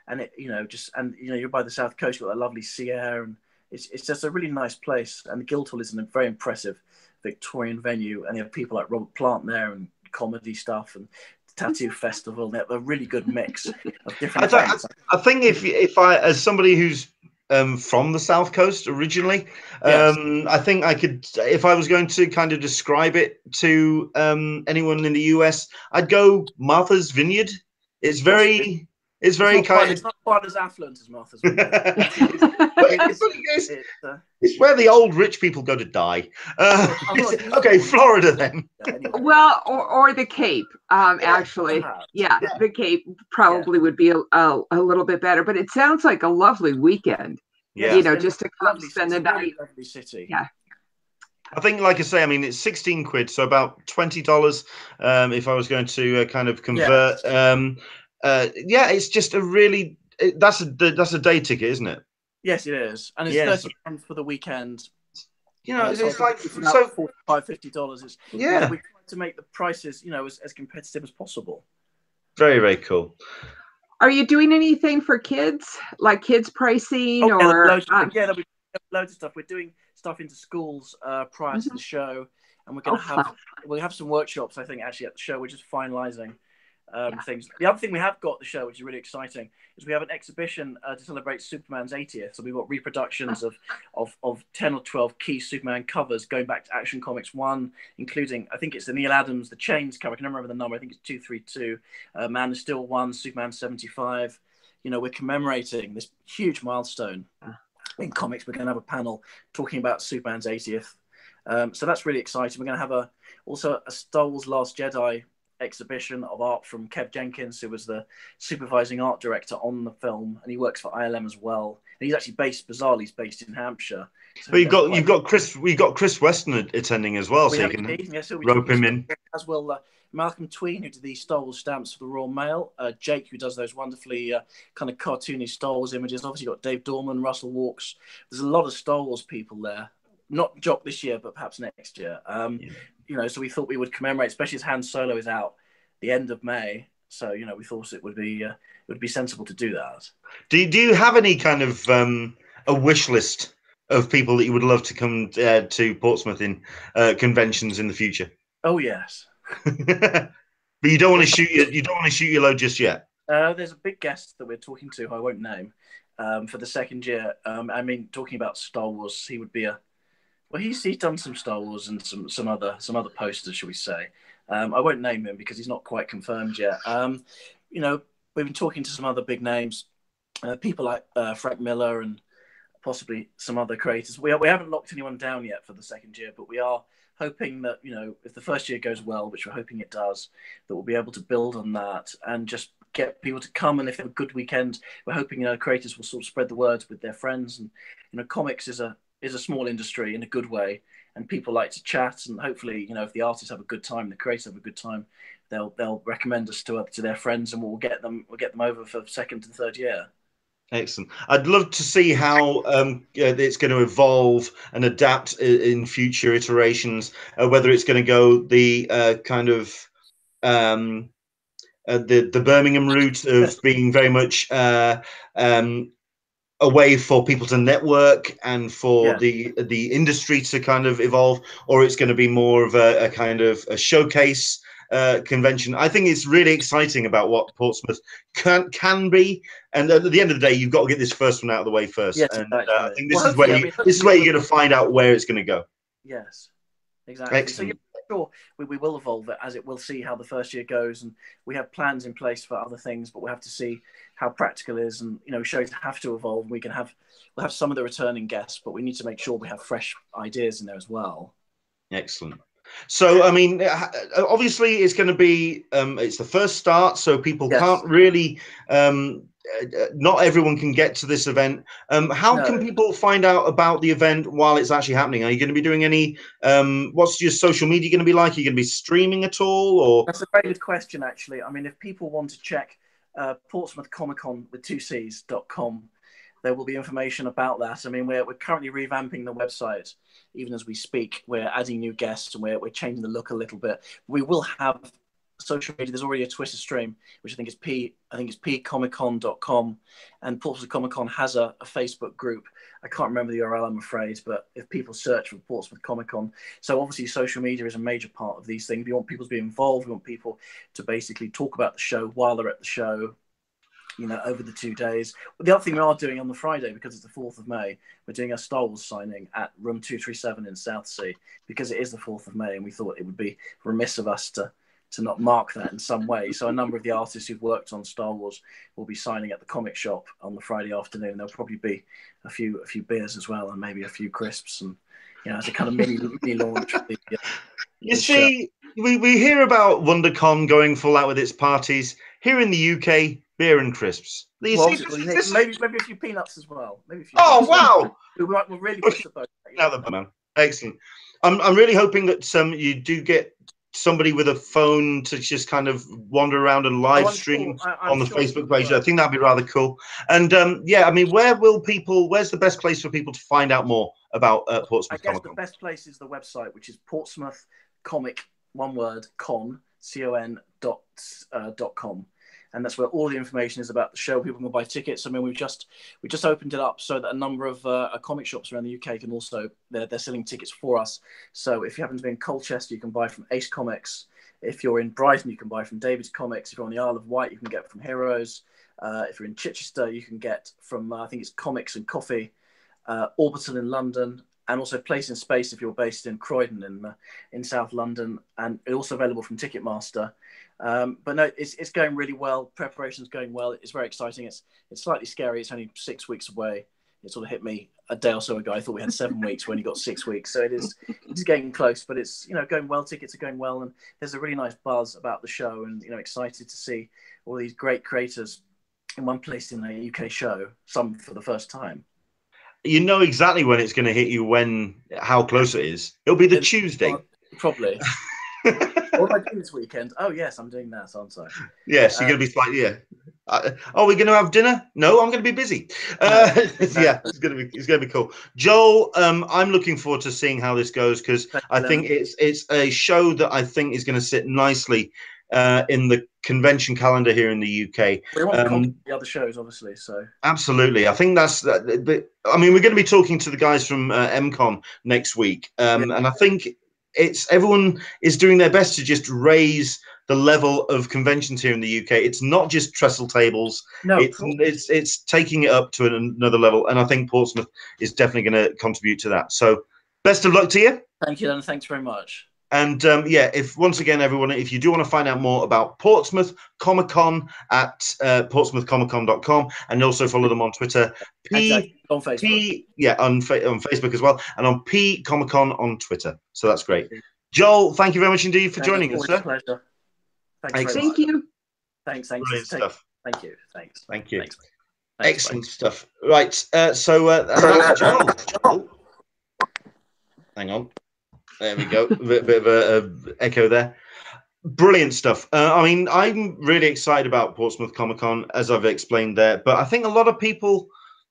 And you're by the south coast, you've got a lovely sea air, and it's just a really nice place. And the Guildhall is a very impressive Victorian venue, and you have people like Robert Plant there and comedy stuff, and tattoo festival. They have a really good mix of different events. I think if I, as somebody who's from the South Coast originally, Yes. I think I could, if I was going to kind of describe it to anyone in the US, I'd go Martha's Vineyard. It's not quite as affluent as Martha's Vineyard. It's where the old rich people go to die. Okay, Florida then. Well, or the Cape, actually. Yeah, the Cape probably would be a little bit better, but it sounds like a lovely weekend. Yeah. You know, just to come spend the night. Lovely city. Yeah. I think, like I say, I mean, it's 16 quid, so about $20 if I was going to kind of convert. Yeah, it's just a really, that's a day ticket, isn't it? Yes, it is. And it's £30 for the weekend. You know, it's like so $45-50. It's, we try to make the prices, as competitive as possible. Very, very cool. Are you doing anything for kids, like kids pricing there'll be loads of stuff. We're doing stuff into schools prior to the show, and we're going to have some workshops. I think actually at the show we're just finalising things. The other thing we have got at the show, which is really exciting, is we have an exhibition to celebrate Superman's 80th. So we've got reproductions of 10 or 12 key Superman covers going back to Action Comics 1, including, I think it's the Neil Adams, the Chains cover. I can never remember the number. I think it's 232. Man of Steel 1, Superman 75. We're commemorating this huge milestone in comics. We're going to have a panel talking about Superman's 80th. So that's really exciting. We're going to have also a Star Wars Last Jedi exhibition of art from Kev Jenkins, who was the supervising art director on the film, and he works for ILM as well. And he's actually bizarrely based in Hampshire. So but you've got Chris Weston attending as well, so you can rope him in. As well, Malcolm Tween, who did the Star Wars stamps for the Royal Mail, Jake, who does those wonderfully kind of cartoony Star Wars images. Obviously, you've got Dave Dorman, Russell Walks. There's a lot of Star Wars people there. Not Jock this year, but perhaps next year. So we thought we would commemorate, especially as Han Solo is out the end of May. So we thought it would be sensible to do that. Do you have any kind of a wish list of people that you would love to come to Portsmouth in conventions in the future? Oh yes. But you don't want to shoot your load just yet. There's a big guest that we're talking to, who I won't name, for the second year. Talking about Star Wars, he would be he's done some Star Wars and some other posters, shall we say. I won't name him because he's not quite confirmed yet. We've been talking to some other big names, people like Frank Miller and possibly some other creators. We haven't locked anyone down yet for the second year, but we are hoping that, if the first year goes well, which we're hoping it does, that we'll be able to build on that and just get people to come. And if they have a good weekend, we're hoping, creators will sort of spread the word with their friends. And, comics is a small industry in a good way, and people like to chat. And hopefully, if the artists have a good time, the creators have a good time, they'll recommend us to their friends, and we'll get them over for second and third year. Excellent. I'd love to see how it's going to evolve and adapt in future iterations. Whether it's going to go the kind of the Birmingham route of being very much a way for people to network and for the industry to kind of evolve, or it's going to be more of a kind of a showcase convention. I think it's really exciting about what Portsmouth can be, and at the end of the day, you've got to get this first one out of the way first. Yes, and exactly. I think this is where you're going to find out where it's going to go. Yes, exactly. Excellent. So sure, we will evolve it as it. We'll see how the first year goes, and we have plans in place for other things, but we'll have to see how practical it is. And shows have to evolve. We'll have some of the returning guests, but we need to make sure we have fresh ideas in there as well. Excellent. So, I mean, obviously, it's going to be it's the first start, so people can't really. Not everyone can get to this event. How can people find out about the event while it's actually happening? Are you going to be doing any? What's your social media going to be like? Are you going to be streaming at all? Or that's a very good question, actually. I mean, if people want to check Portsmouth Comic-Con with 2Cs.com, there will be information about that. I mean, we're currently revamping the website even as we speak. We're adding new guests, and we're changing the look a little bit. We will have social media. There's already a Twitter stream, which I think is pcomiccon.com, and Portsmouth Comic Con has a Facebook group. I can't remember the URL, I'm afraid, but if people search for Portsmouth Comic Con, so obviously social media is a major part of these things. We want people to be involved. We want people to basically talk about the show while they're at the show, you know, over the 2 days. But the other thing we are doing on the Friday, because it's the 4th of May, we're doing a Star Wars signing at room 237 in Southsea, because it is the 4th of May, and we thought it would be remiss of us to not mark that in some way. So a number of the artists who've worked on Star Wars will be signing at the comic shop on the Friday afternoon. There'll probably be a few beers as well, and maybe a few crisps, and you know, as a kind of mini launch. You see, we hear about WonderCon going full out with its parties. Here in the UK, beer and crisps. Well, maybe a few peanuts as well. Maybe a few wow! We'll really push the boat. Man, excellent. I'm really hoping that you do get somebody with a phone to just kind of wander around and live stream on the Facebook page. I think that'd be rather cool. And yeah, I mean, where's the best place for people to find out more about Portsmouth Comic Con? The best place is the website, which is Portsmouth Comic, one word, con, con.com. And that's where all the information is about the show. People can buy tickets. I mean, we just opened it up so that a number of comic shops around the UK can also, they're selling tickets for us. So if you happen to be in Colchester, you can buy from Ace Comics. If you're in Brighton, you can buy from David's Comics. If you're on the Isle of Wight, you can get from Heroes. If you're in Chichester, you can get from, I think it's Comics and Coffee. Orbital in London, and also Place in Space if you're based in Croydon in South London, and it's also available from Ticketmaster. But no, it's going really well. Preparation's going well. It's very exciting. It's slightly scary. It's only 6 weeks away. It sort of hit me a day or so ago. I thought we had 7 weeks when you got 6 weeks. So it's getting close, but it's, you know, going well. Tickets are going well, and there's a really nice buzz about the show, and, you know, excited to see all these great creators in one place in a UK show, some for the first time. You know exactly when it's going to hit you, how close it is. It'll be the Tuesday. Probably. What am I doing this weekend? Oh, yes, I'm doing that, aren't I? Yes, you're going to be like, yeah. Are we going to have dinner? No, I'm going to be busy. Yeah, it's going to be cool. Joel, I'm looking forward to seeing how this goes, because I think it's a show that I think is going to sit nicely in the convention calendar here in the UK. We want to contact the other shows, obviously. So absolutely, I think that's. I mean, we're going to be talking to the guys from MCon next week, and I think everyone is doing their best to just raise the level of conventions here in the UK. It's not just trestle tables. No, it's taking it up to another level, and I think Portsmouth is definitely going to contribute to that. So, best of luck to you. Thank you, and thanks very much. And yeah, once again, everyone, if you do want to find out more about Portsmouth Comic Con at portsmouthcomiccon.com, and also follow them on Twitter. On Facebook. On Facebook as well, and on P Comic Con on Twitter. So that's great. Joel, thank you very much indeed for joining us, sir. Pleasure. Thank you. Thanks. Brilliant stuff. Thank you. Thanks. Thank you. Thanks. Excellent stuff. Right. So that's Joel. Hang on. There we go. A bit of a echo there. Brilliant stuff. I mean, I'm really excited about Portsmouth Comic-Con, as I've explained there. But I think a lot of people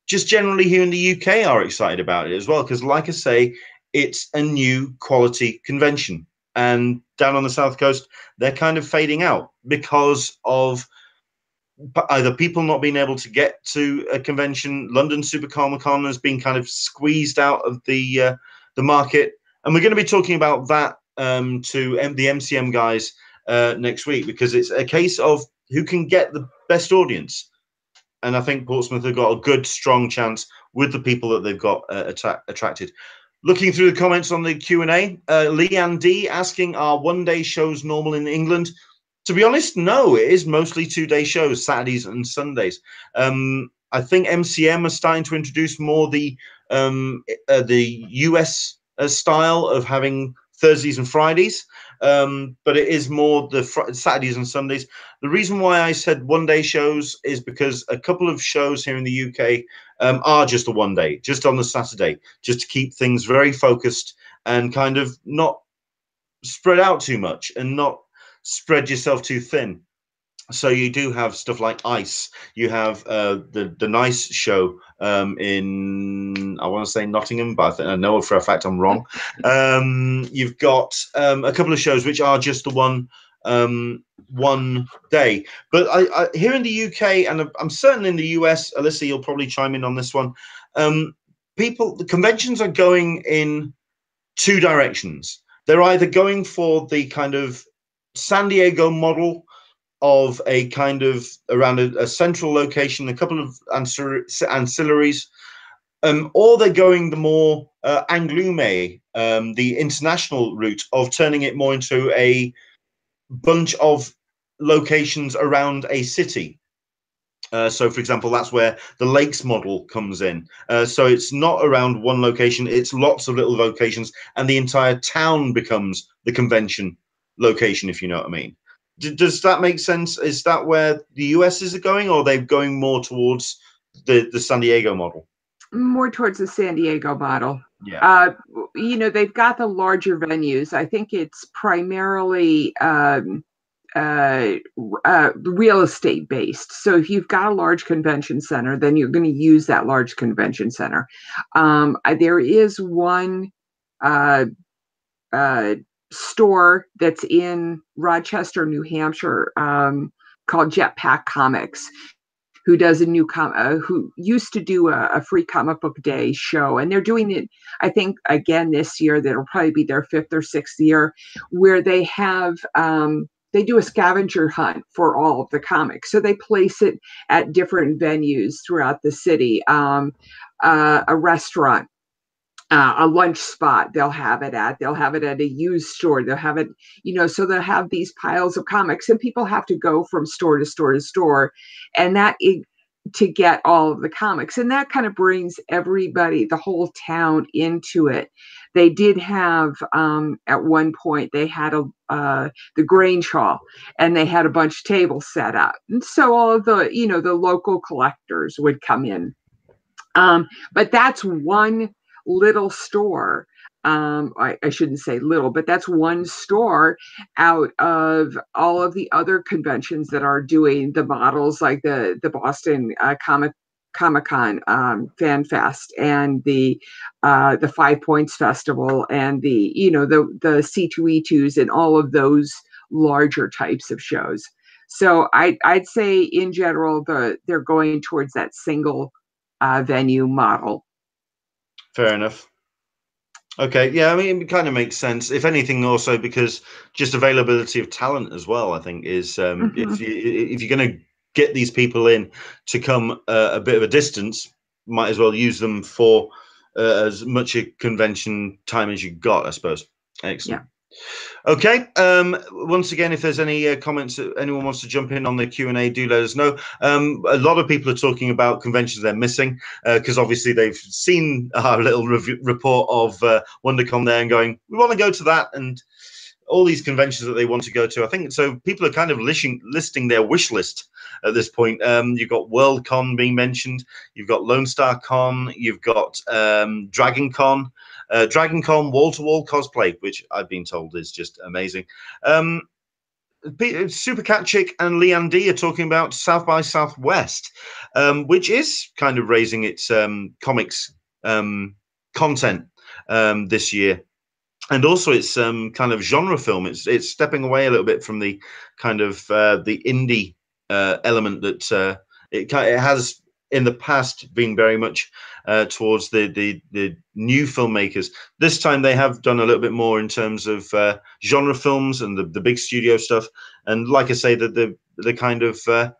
just generally here in the UK are excited about it as well. Because like I say, it's a new quality convention. And down on the South Coast, they're kind of fading out because of either people not being able to get to a convention. London Super Comic-Con has been kind of squeezed out of the market. And we're going to be talking about that to the MCM guys next week, because it's a case of who can get the best audience. And I think Portsmouth have got a good, strong chance with the people that they've got attracted. Looking through the comments on the Q&A, Leanne D asking, are one-day shows normal in England? To be honest, no, it is mostly two-day shows, Saturdays and Sundays. I think MCM are starting to introduce more the US style of having Thursdays and Fridays, but it is more the Saturdays and Sundays. The reason why I said one-day shows is because a couple of shows here in the UK are just a one-day, just on the Saturday, just to keep things very focused and kind of not spread out too much and not spread yourself too thin. So you do have stuff like Ice. You have the Nice show in, I want to say Nottingham, but I know for a fact I'm wrong. You've got a couple of shows which are just the one one day. But I here in the UK, and I'm certain in the US, Alyssa, you'll probably chime in on this one. The conventions are going in two directions. They're either going for the kind of San Diego model of a kind of around a central location, a couple of ancillaries, or they're going the more Anglume, the international route of turning it more into a bunch of locations around a city. So, for example, that's where the lakes model comes in. So it's not around one location, it's lots of little locations, and the entire town becomes the convention location, if you know what I mean. Does that make sense? Is that where the US is going, or are they going more towards the San Diego model? More towards the San Diego model. Yeah. You know, they've got the larger venues. I think it's primarily real estate based. So if you've got a large convention center, then you're going to use that large convention center. There is one store that's in Rochester, New Hampshire, called Jetpack Comics, who does a new who used to do a free comic book day show, and they're doing it, I think, again this year. That'll probably be their 5th or 6th year, where they have they do a scavenger hunt for all of the comics. So they place it at different venues throughout the city. A restaurant, a lunch spot, they'll have it at a used store, they'll have it, you know, so they'll have these piles of comics, and people have to go from store to store to store, and to get all of the comics, and that kind of brings everybody, the whole town, into it. They did have at one point they had the Grange Hall, and they had a bunch of tables set up, and so all of the, you know, the local collectors would come in. But that's one little store. I shouldn't say little, but that's one store out of all of the other conventions that are doing the models, like the Boston Comic-Con Fan Fest, and the 5 Points Festival, and the, you know, the C2E2s, and all of those larger types of shows. So I'd say in general they're going towards that single venue model. Fair enough. Okay, yeah, I mean, it kind of makes sense. If anything, also because just availability of talent as well, I think, is if you're going to get these people in to come a bit of a distance, might as well use them for as much a convention time as you got, I suppose. Excellent. Yeah. Okay. Once again, if there's any comments that anyone wants to jump in on the Q&A, do let us know. A lot of people are talking about conventions they're missing, because obviously they've seen our little report of WonderCon there and going, we want to go to that, and all these conventions that they want to go to. I think so. People are kind of listing their wish list at this point. You've got WorldCon being mentioned. You've got Lone Star Con. You've got Dragon Con. Dragon Con wall-to-wall cosplay, which I've been told is just amazing. Super Cat Chick and Leanne D are talking about South by Southwest, which is kind of raising its comics content this year. And also it's kind of genre film. It's stepping away a little bit from the kind of the indie element that it has in the past been very much towards the new filmmakers. This time they have done a little bit more in terms of genre films and the big studio stuff. And like I say, the kind of the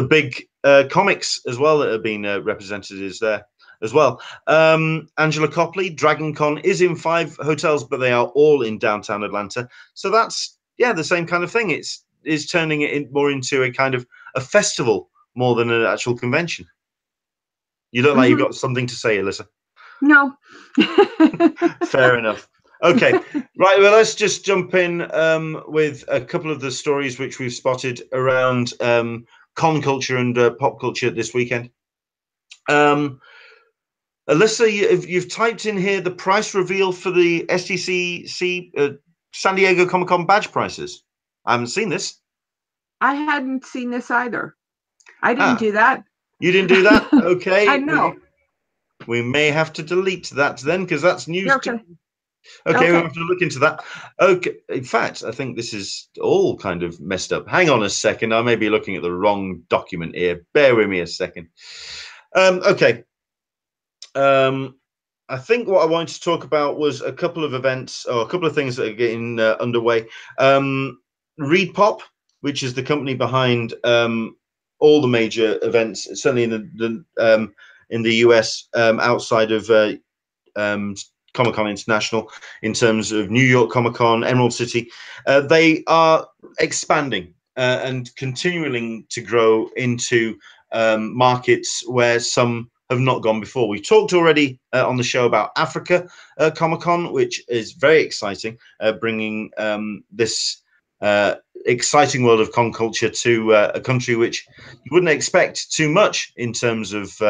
big comics as well that have been represented is there as well. Angela Copley, Dragon Con is in 5 hotels, but they are all in downtown Atlanta. So that's, yeah, the same kind of thing. It's turning it more into a kind of a festival more than an actual convention. You look like you've got something to say, Alyssa. No. Fair enough. Okay. Right. Well, let's just jump in with a couple of the stories which we've spotted around con culture and pop culture this weekend. Alyssa, you've typed in here the price reveal for the SDCC San Diego Comic-Con badge prices. I haven't seen this. I hadn't seen this either. I didn't do that. You didn't do that? Okay. I know. We may have to delete that then, because that's news. Okay. Okay, we'll have to look into that. Okay, in fact, I think this is all kind of messed up. Hang on a second. I may be looking at the wrong document here. Bear with me a second. Okay. I think what I wanted to talk about was a couple of events or a couple of things that are getting underway. Reed Pop, which is the company behind all the major events, certainly in the US, outside of Comic-Con International, in terms of New York Comic-Con, Emerald City. They are expanding and continuing to grow into markets where some have not gone before. We talked already on the show about Africa Comic-Con, which is very exciting, bringing this exciting world of con culture to a country which you wouldn't expect too much in terms of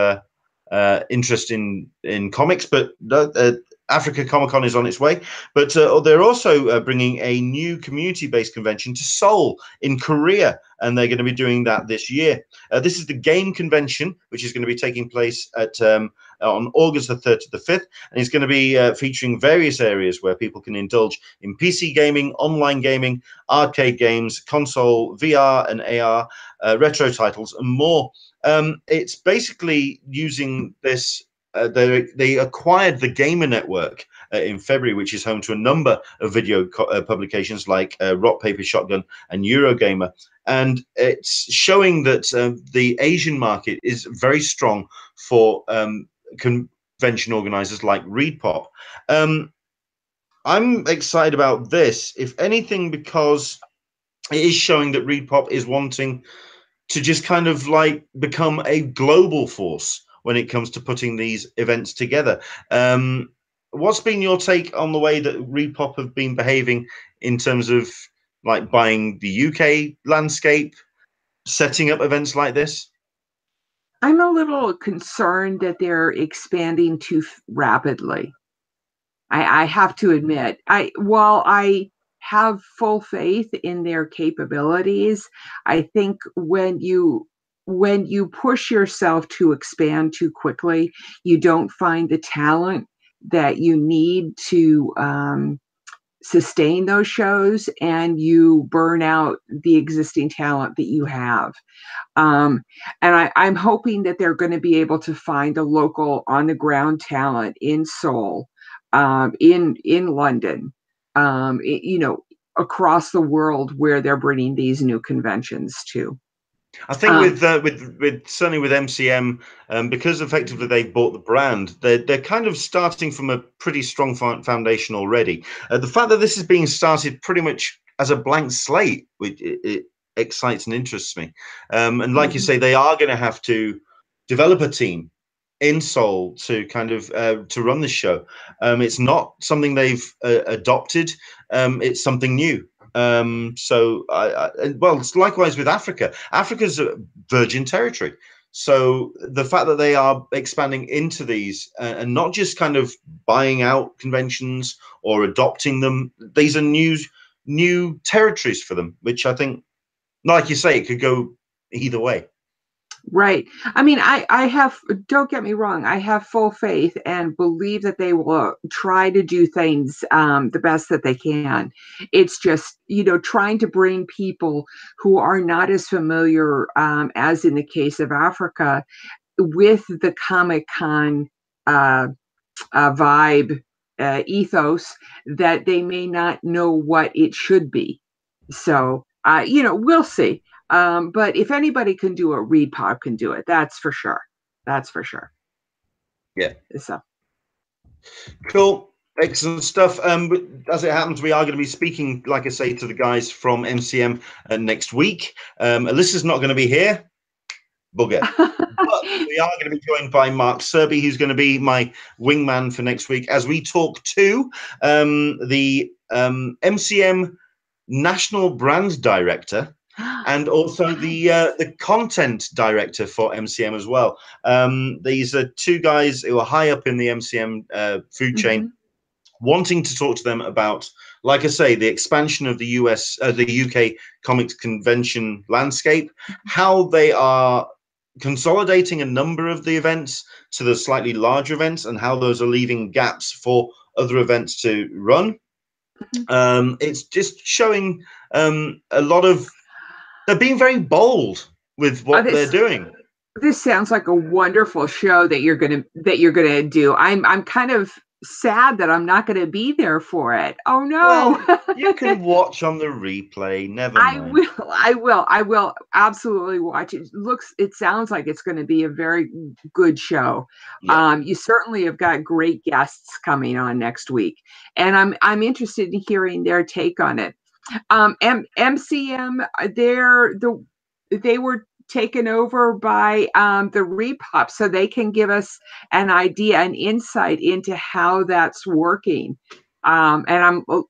interest in comics, but Africa Comic-Con is on its way. But they're also bringing a new community-based convention to Seoul in Korea, and they're going to be doing that this year. This is the game convention, which is going to be taking place at on August the 3rd to the 5th, and it's going to be featuring various areas where people can indulge in PC gaming, online gaming, arcade games, console, VR and AR, retro titles, and more. It's basically using this. They acquired the Gamer Network in February, which is home to a number of video publications like Rock, Paper, Shotgun and Eurogamer. And it's showing that the Asian market is very strong for convention organizers like Reed Pop. I'm excited about this, if anything, because it is showing that Reed Pop is wanting to just kind of like become a global force when it comes to putting these events together. What's been your take on the way that Reed Pop have been behaving in terms of like buying the UK landscape, setting up events like this? I'm a little concerned that they're expanding too rapidly. I have to admit, while I have full faith in their capabilities, I think when you push yourself to expand too quickly, you don't find the talent that you need to sustain those shows, and you burn out the existing talent that you have. And I'm hoping that they're going to be able to find a local on-the-ground talent in Seoul, in London, across the world where they're bringing these new conventions to. I think with certainly with MCM, because effectively they've bought the brand, they're kind of starting from a pretty strong foundation already. The fact that this is being started pretty much as a blank slate, it excites and interests me. And like you say, they are going to have to develop a team in Seoul to kind of to run the show. It's not something they've adopted. It's something new. Well, it's likewise with Africa. Africa's a virgin territory. So the fact that they are expanding into these and not just kind of buying out conventions or adopting them, these are new territories for them, which I think, like you say, it could go either way. Right. I mean, I have, don't get me wrong, I have full faith and believe that they will try to do things the best that they can. It's just, trying to bring people who are not as familiar, as in the case of Africa, with the Comic-Con vibe, ethos, that they may not know what it should be. So, we'll see. But if anybody can do it, Reed Pop can do it. That's for sure. That's for sure. Yeah. So cool. Excellent stuff. As it happens, we are going to be speaking, like I say, to the guys from MCM next week. Alyssa's not going to be here. Bugger. But we are going to be joined by Mark Serby, who's going to be my wingman for next week as we talk to the MCM National Brand Director and also the content director for MCM as well. These are two guys who are high up in the MCM food chain, wanting to talk to them about, like I say, the expansion of the UK comics convention landscape, how they are consolidating a number of the events to the slightly larger events, and how those are leaving gaps for other events to run. It's just showing a lot of, they're being very bold with what they're doing. This sounds like a wonderful show that you're gonna do. I'm kind of sad that I'm not gonna be there for it. Oh no. Well, you can watch on the replay. Never mind. I will absolutely watch it. It sounds like it's going to be a very good show. Yeah. You certainly have got great guests coming on next week, and I'm interested in hearing their take on it. MCM, they were taken over by the Repop, so they can give us an idea, an insight into how that's working. And I'm sure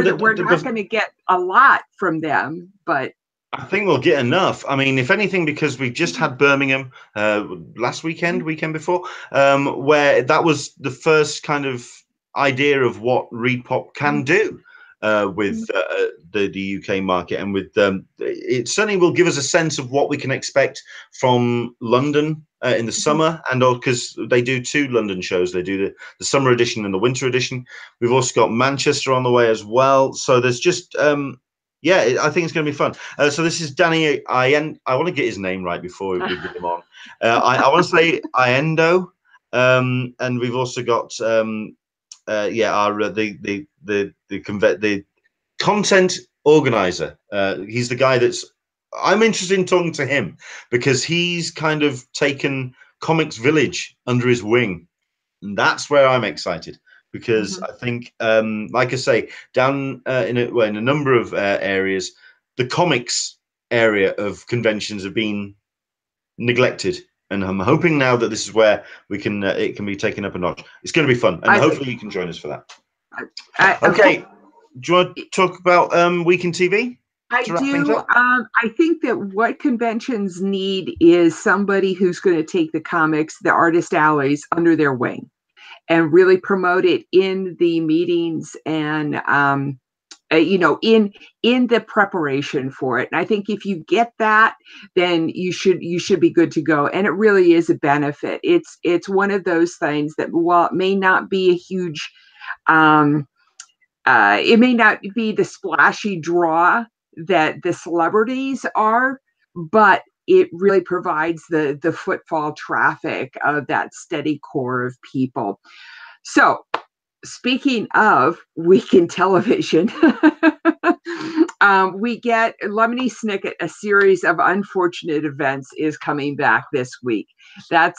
that we're not going to get a lot from them, but I think we'll get enough. I mean, if anything, because we just had Birmingham last weekend before, where that was the first kind of idea of what Repop can do. With the UK market, and with it certainly will give us a sense of what we can expect from London in the summer, and because they do 2 London shows, they do the summer edition and the winter edition. We've also got Manchester on the way as well, so there's just yeah, I think it's going to be fun. So this is Danny I want to get his name right before we get him on. I want to say Iendo, and we've also got the content organizer. He's the guy I'm interested in talking to him, because he's kind of taken Comics Village under his wing, and that's where I'm excited, because I think, like I say, down in a number of areas, the comics area of conventions have been neglected. And I'm hoping now that this is where we can it can be taken up a notch. It's going to be fun, and hopefully you can join us for that. Okay, do you want to talk about Week in TV? I do. I think that what conventions need is somebody who's going to take the comics, the artist alleys, under their wing, and really promote it in the meetings and in the preparation for it. And I think if you get that, then you should be good to go. And it really is a benefit. It's one of those things that, while it may not be a huge, it may not be the splashy draw that the celebrities are, but it really provides the footfall traffic of that steady core of people. So, speaking of Week in Television, we get Lemony Snicket, A Series of Unfortunate Events, is coming back this week. That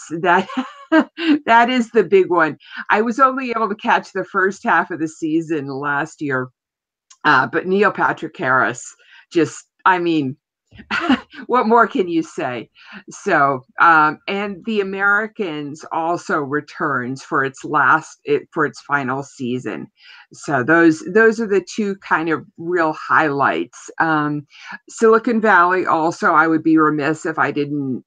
is the big one. I was only able to catch the first half of the season last year, but Neil Patrick Harris what more can you say? So, and The Americans also returns for its final season. So those are the 2 kind of real highlights. Silicon Valley also, I would be remiss if I didn't,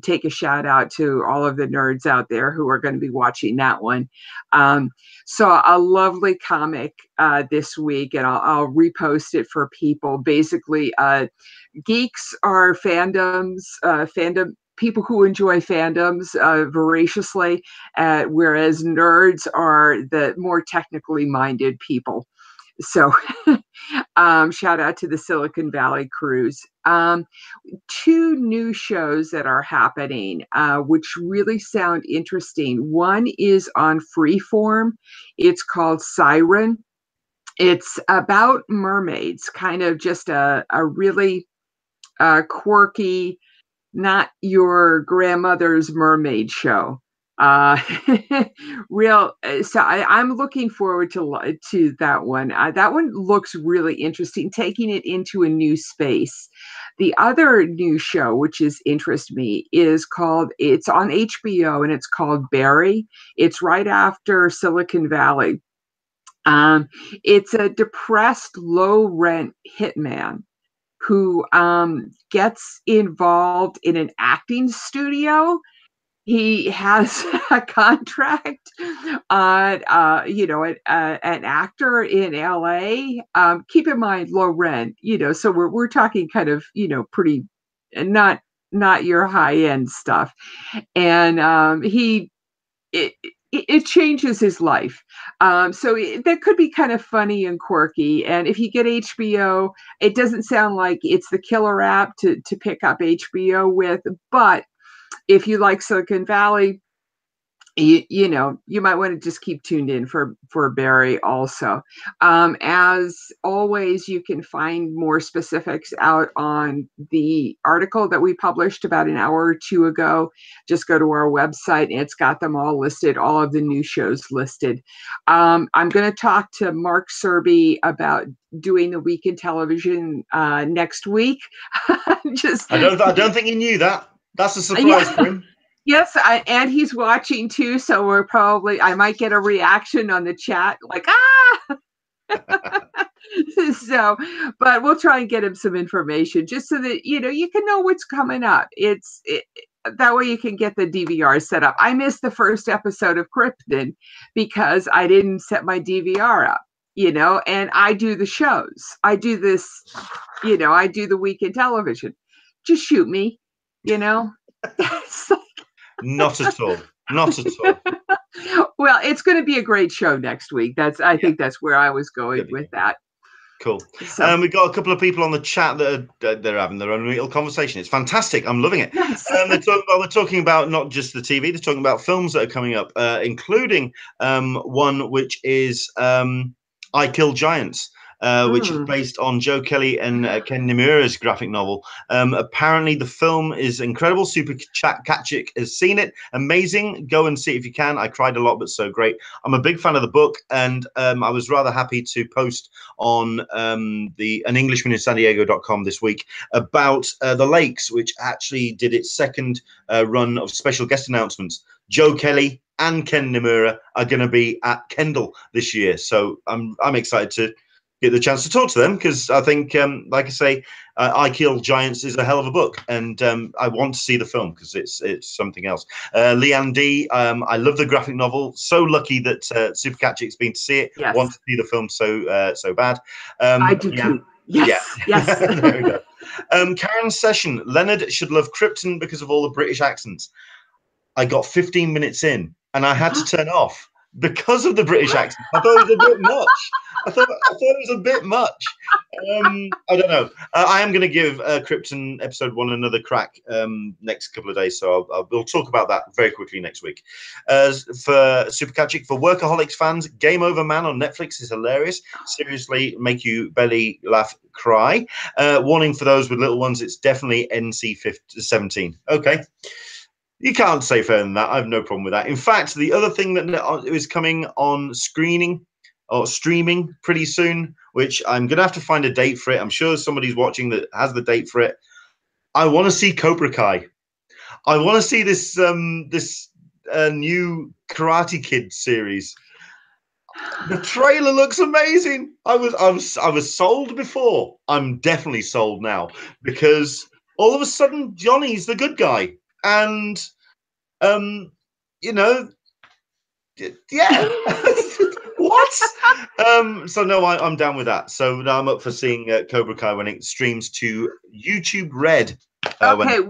take a shout out to all of the nerds out there who are going to be watching that one. Saw a lovely comic this week, and I'll repost it for people. Basically, geeks are fandom people who enjoy fandoms voraciously, whereas nerds are the more technically minded people. So shout out to the Silicon Valley crews. 2 new shows that are happening, which really sound interesting. One is on Freeform. It's called Siren. It's about mermaids, kind of just a really quirky, not your grandmother's mermaid show. So I'm looking forward to that one. That one looks really interesting, taking it into a new space. The other new show, which interests me, it's on HBO, and it's called Barry. It's right after Silicon Valley. It's a depressed, low-rent hitman who gets involved in an acting studio. He has a contract on, an actor in LA. Keep in mind, low rent, so we're talking kind of, pretty, not your high end stuff. And it changes his life. So that could be kind of funny and quirky. And if you get HBO, it doesn't sound like it's the killer app to pick up HBO with, but if you like Silicon Valley, you know, you might want to just keep tuned in for Barry also. As always, you can find more specifics out on the article that we published about an hour or two ago. Just go to our website and it's got them all listed, all of the new shows listed. I'm going to talk to Mark Serby about doing the Week in Television next week. I don't think he knew that. That's a surprise for him. Yes, and he's watching too, so I might get a reaction on the chat, like, So, but we'll try and get him some information just so that, you know, you can know what's coming up. That way you can get the DVR set up. I missed the first episode of Krypton because I didn't set my DVR up, you know, and I do the shows. I do this, you know, I do the Week in Television. Just shoot me, you know. Not at all. Not at all. Well, it's going to be a great show next week. I think that's where I was going with that. Cool. We've got a couple of people on the chat that they're having their own little conversation. It's fantastic. I'm loving it. Nice. They're talking about not just the TV, they're talking about films that are coming up, including one which is I Kill Giants. Which is based on Joe Kelly and Ken Nimura's graphic novel. Apparently, the film is incredible. Super Katchik has seen it. Amazing. Go and see it if you can. I cried a lot, but so great. I'm a big fan of the book, and I was rather happy to post on an Englishman in San Diego.com this week about the Lakes, which actually did its second run of special guest announcements. Joe Kelly and Ken Nimura are going to be at Kendall this year, so I'm excited to get the chance to talk to them, because I think, like I say, I Kill Giants is a hell of a book, and I want to see the film because it's something else. Leanne D, I love the graphic novel. So lucky that Super Katchik's been to see it. Yes. Want to see the film so bad. I do too. Yes. Yeah. Yes. There we go. Karen Session, Leonard should love Krypton because of all the British accents. I got 15 minutes in and I had to turn off because of the British accent. I thought it was a bit much. I thought it was a bit much. I don't know. I am going to give Krypton episode 1 another crack next couple of days, so we'll talk about that very quickly next week. For Super Katchik, for Workaholics fans, Game Over Man on Netflix is hilarious. Seriously, make you belly laugh, cry. Warning for those with little ones, it's definitely NC-17. Okay. You can't say further than that. I have no problem with that. In fact, the other thing that is coming on screening or streaming pretty soon, which I'm going to have to find a date for it. I'm sure somebody's watching that has the date for it. I want to see Cobra Kai. I want to see this new Karate Kid series. The trailer looks amazing. I was sold before. I'm definitely sold now, because all of a sudden Johnny's the good guy. And, you know, yeah, what? So no, I'm down with that. So now I'm up for seeing Cobra Kai when it streams to YouTube Red. Okay,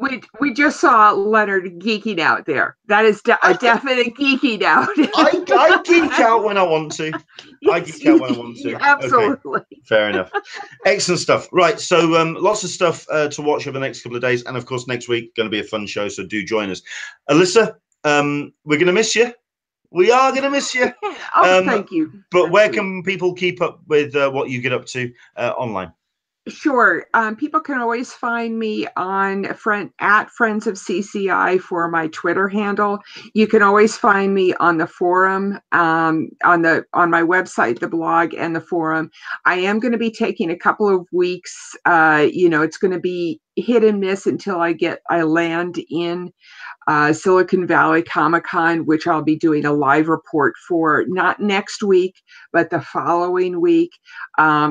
we just saw Leonard geeking out there. That is a definite geeking out. I geek out when I want to. I geek out when I want to. Absolutely. Okay, fair enough. Excellent stuff. Right, so lots of stuff to watch over the next couple of days. And, of course, next week, going to be a fun show, so do join us. Alyssa, we're going to miss you. We are going to miss you. Thank you. But where can people keep up with what you get up to online? Sure. People can always find me at Friends of CCI for my Twitter handle. You can always find me on the forum, on my website, the blog, and the forum. I am going to be taking a couple of weeks. It's going to be hit and miss until I land in Silicon Valley Comic-Con, which I'll be doing a live report for, not next week, but the following week,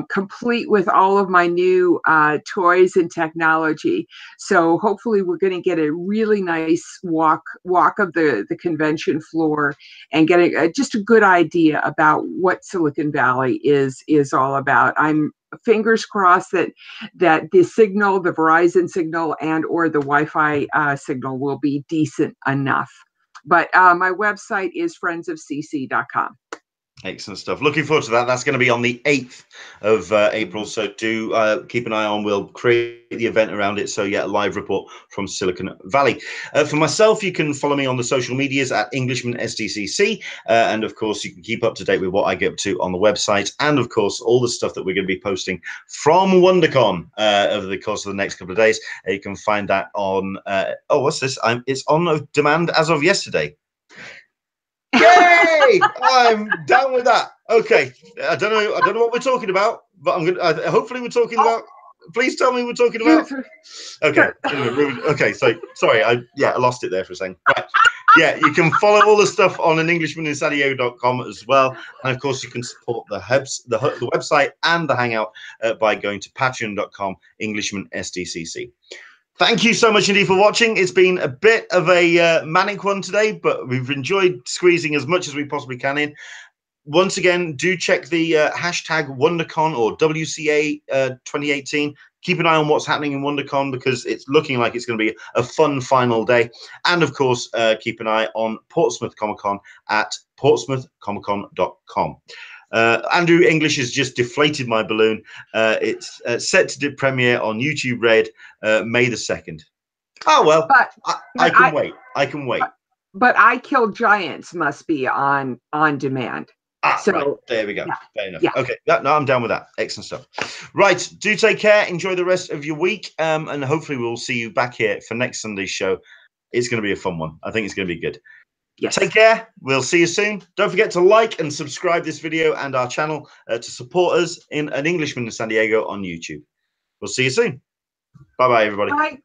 complete with all of my new toys and technology. So hopefully we're going to get a really nice walk of the convention floor and get just a good idea about what Silicon Valley is all about. I'm fingers crossed that the signal, the Verizon signal and or the Wi-Fi signal will be decent enough. But my website is friendsofcc.com. Excellent stuff. Looking forward to that. That's going to be on the 8th of April. So do keep an eye on. We'll create the event around it. So yeah, a live report from Silicon Valley. For myself, you can follow me on the social medias at Englishman SDCC. And of course, you can keep up to date with what I get up to on the website. And of course, all the stuff that we're going to be posting from WonderCon over the course of the next couple of days. You can find that on, oh, what's this? It's on demand as of yesterday. Yay! I'm down with that. Okay, I don't know what we're talking about, but I'm gonna. Hopefully, we're talking about. Please tell me we're talking about. Okay. Okay. So sorry. I lost it there for a second. Right. Yeah, you can follow all the stuff on an EnglishmanInSanDiego.com as well, and of course you can support the website and the Hangout by going to Patreon.com EnglishmanSDCC. Thank you so much indeed for watching. It's been a bit of a manic one today, but we've enjoyed squeezing as much as we possibly can in. Once again, do check the hashtag WonderCon or WCA 2018. Keep an eye on what's happening in WonderCon because it's looking like it's going to be a fun final day. And of course, keep an eye on Portsmouth Comic-Con at portsmouthcomiccon.com. Andrew English has just deflated my balloon. It's set to premiere on YouTube Red May the 2nd. Oh, well, but I can wait. I can wait. But I Kill Giants must be on demand. So right. There we go. Yeah. Fair enough. Yeah. Okay. No, I'm down with that. Excellent stuff. Right. Do take care. Enjoy the rest of your week. And hopefully we'll see you back here for next Sunday's show. It's going to be a fun one. I think it's going to be good. Yes. Take care. We'll see you soon. Don't forget to like and subscribe this video and our channel to support us in An Englishman in San Diego on YouTube. We'll see you soon. Bye-bye, everybody. Bye.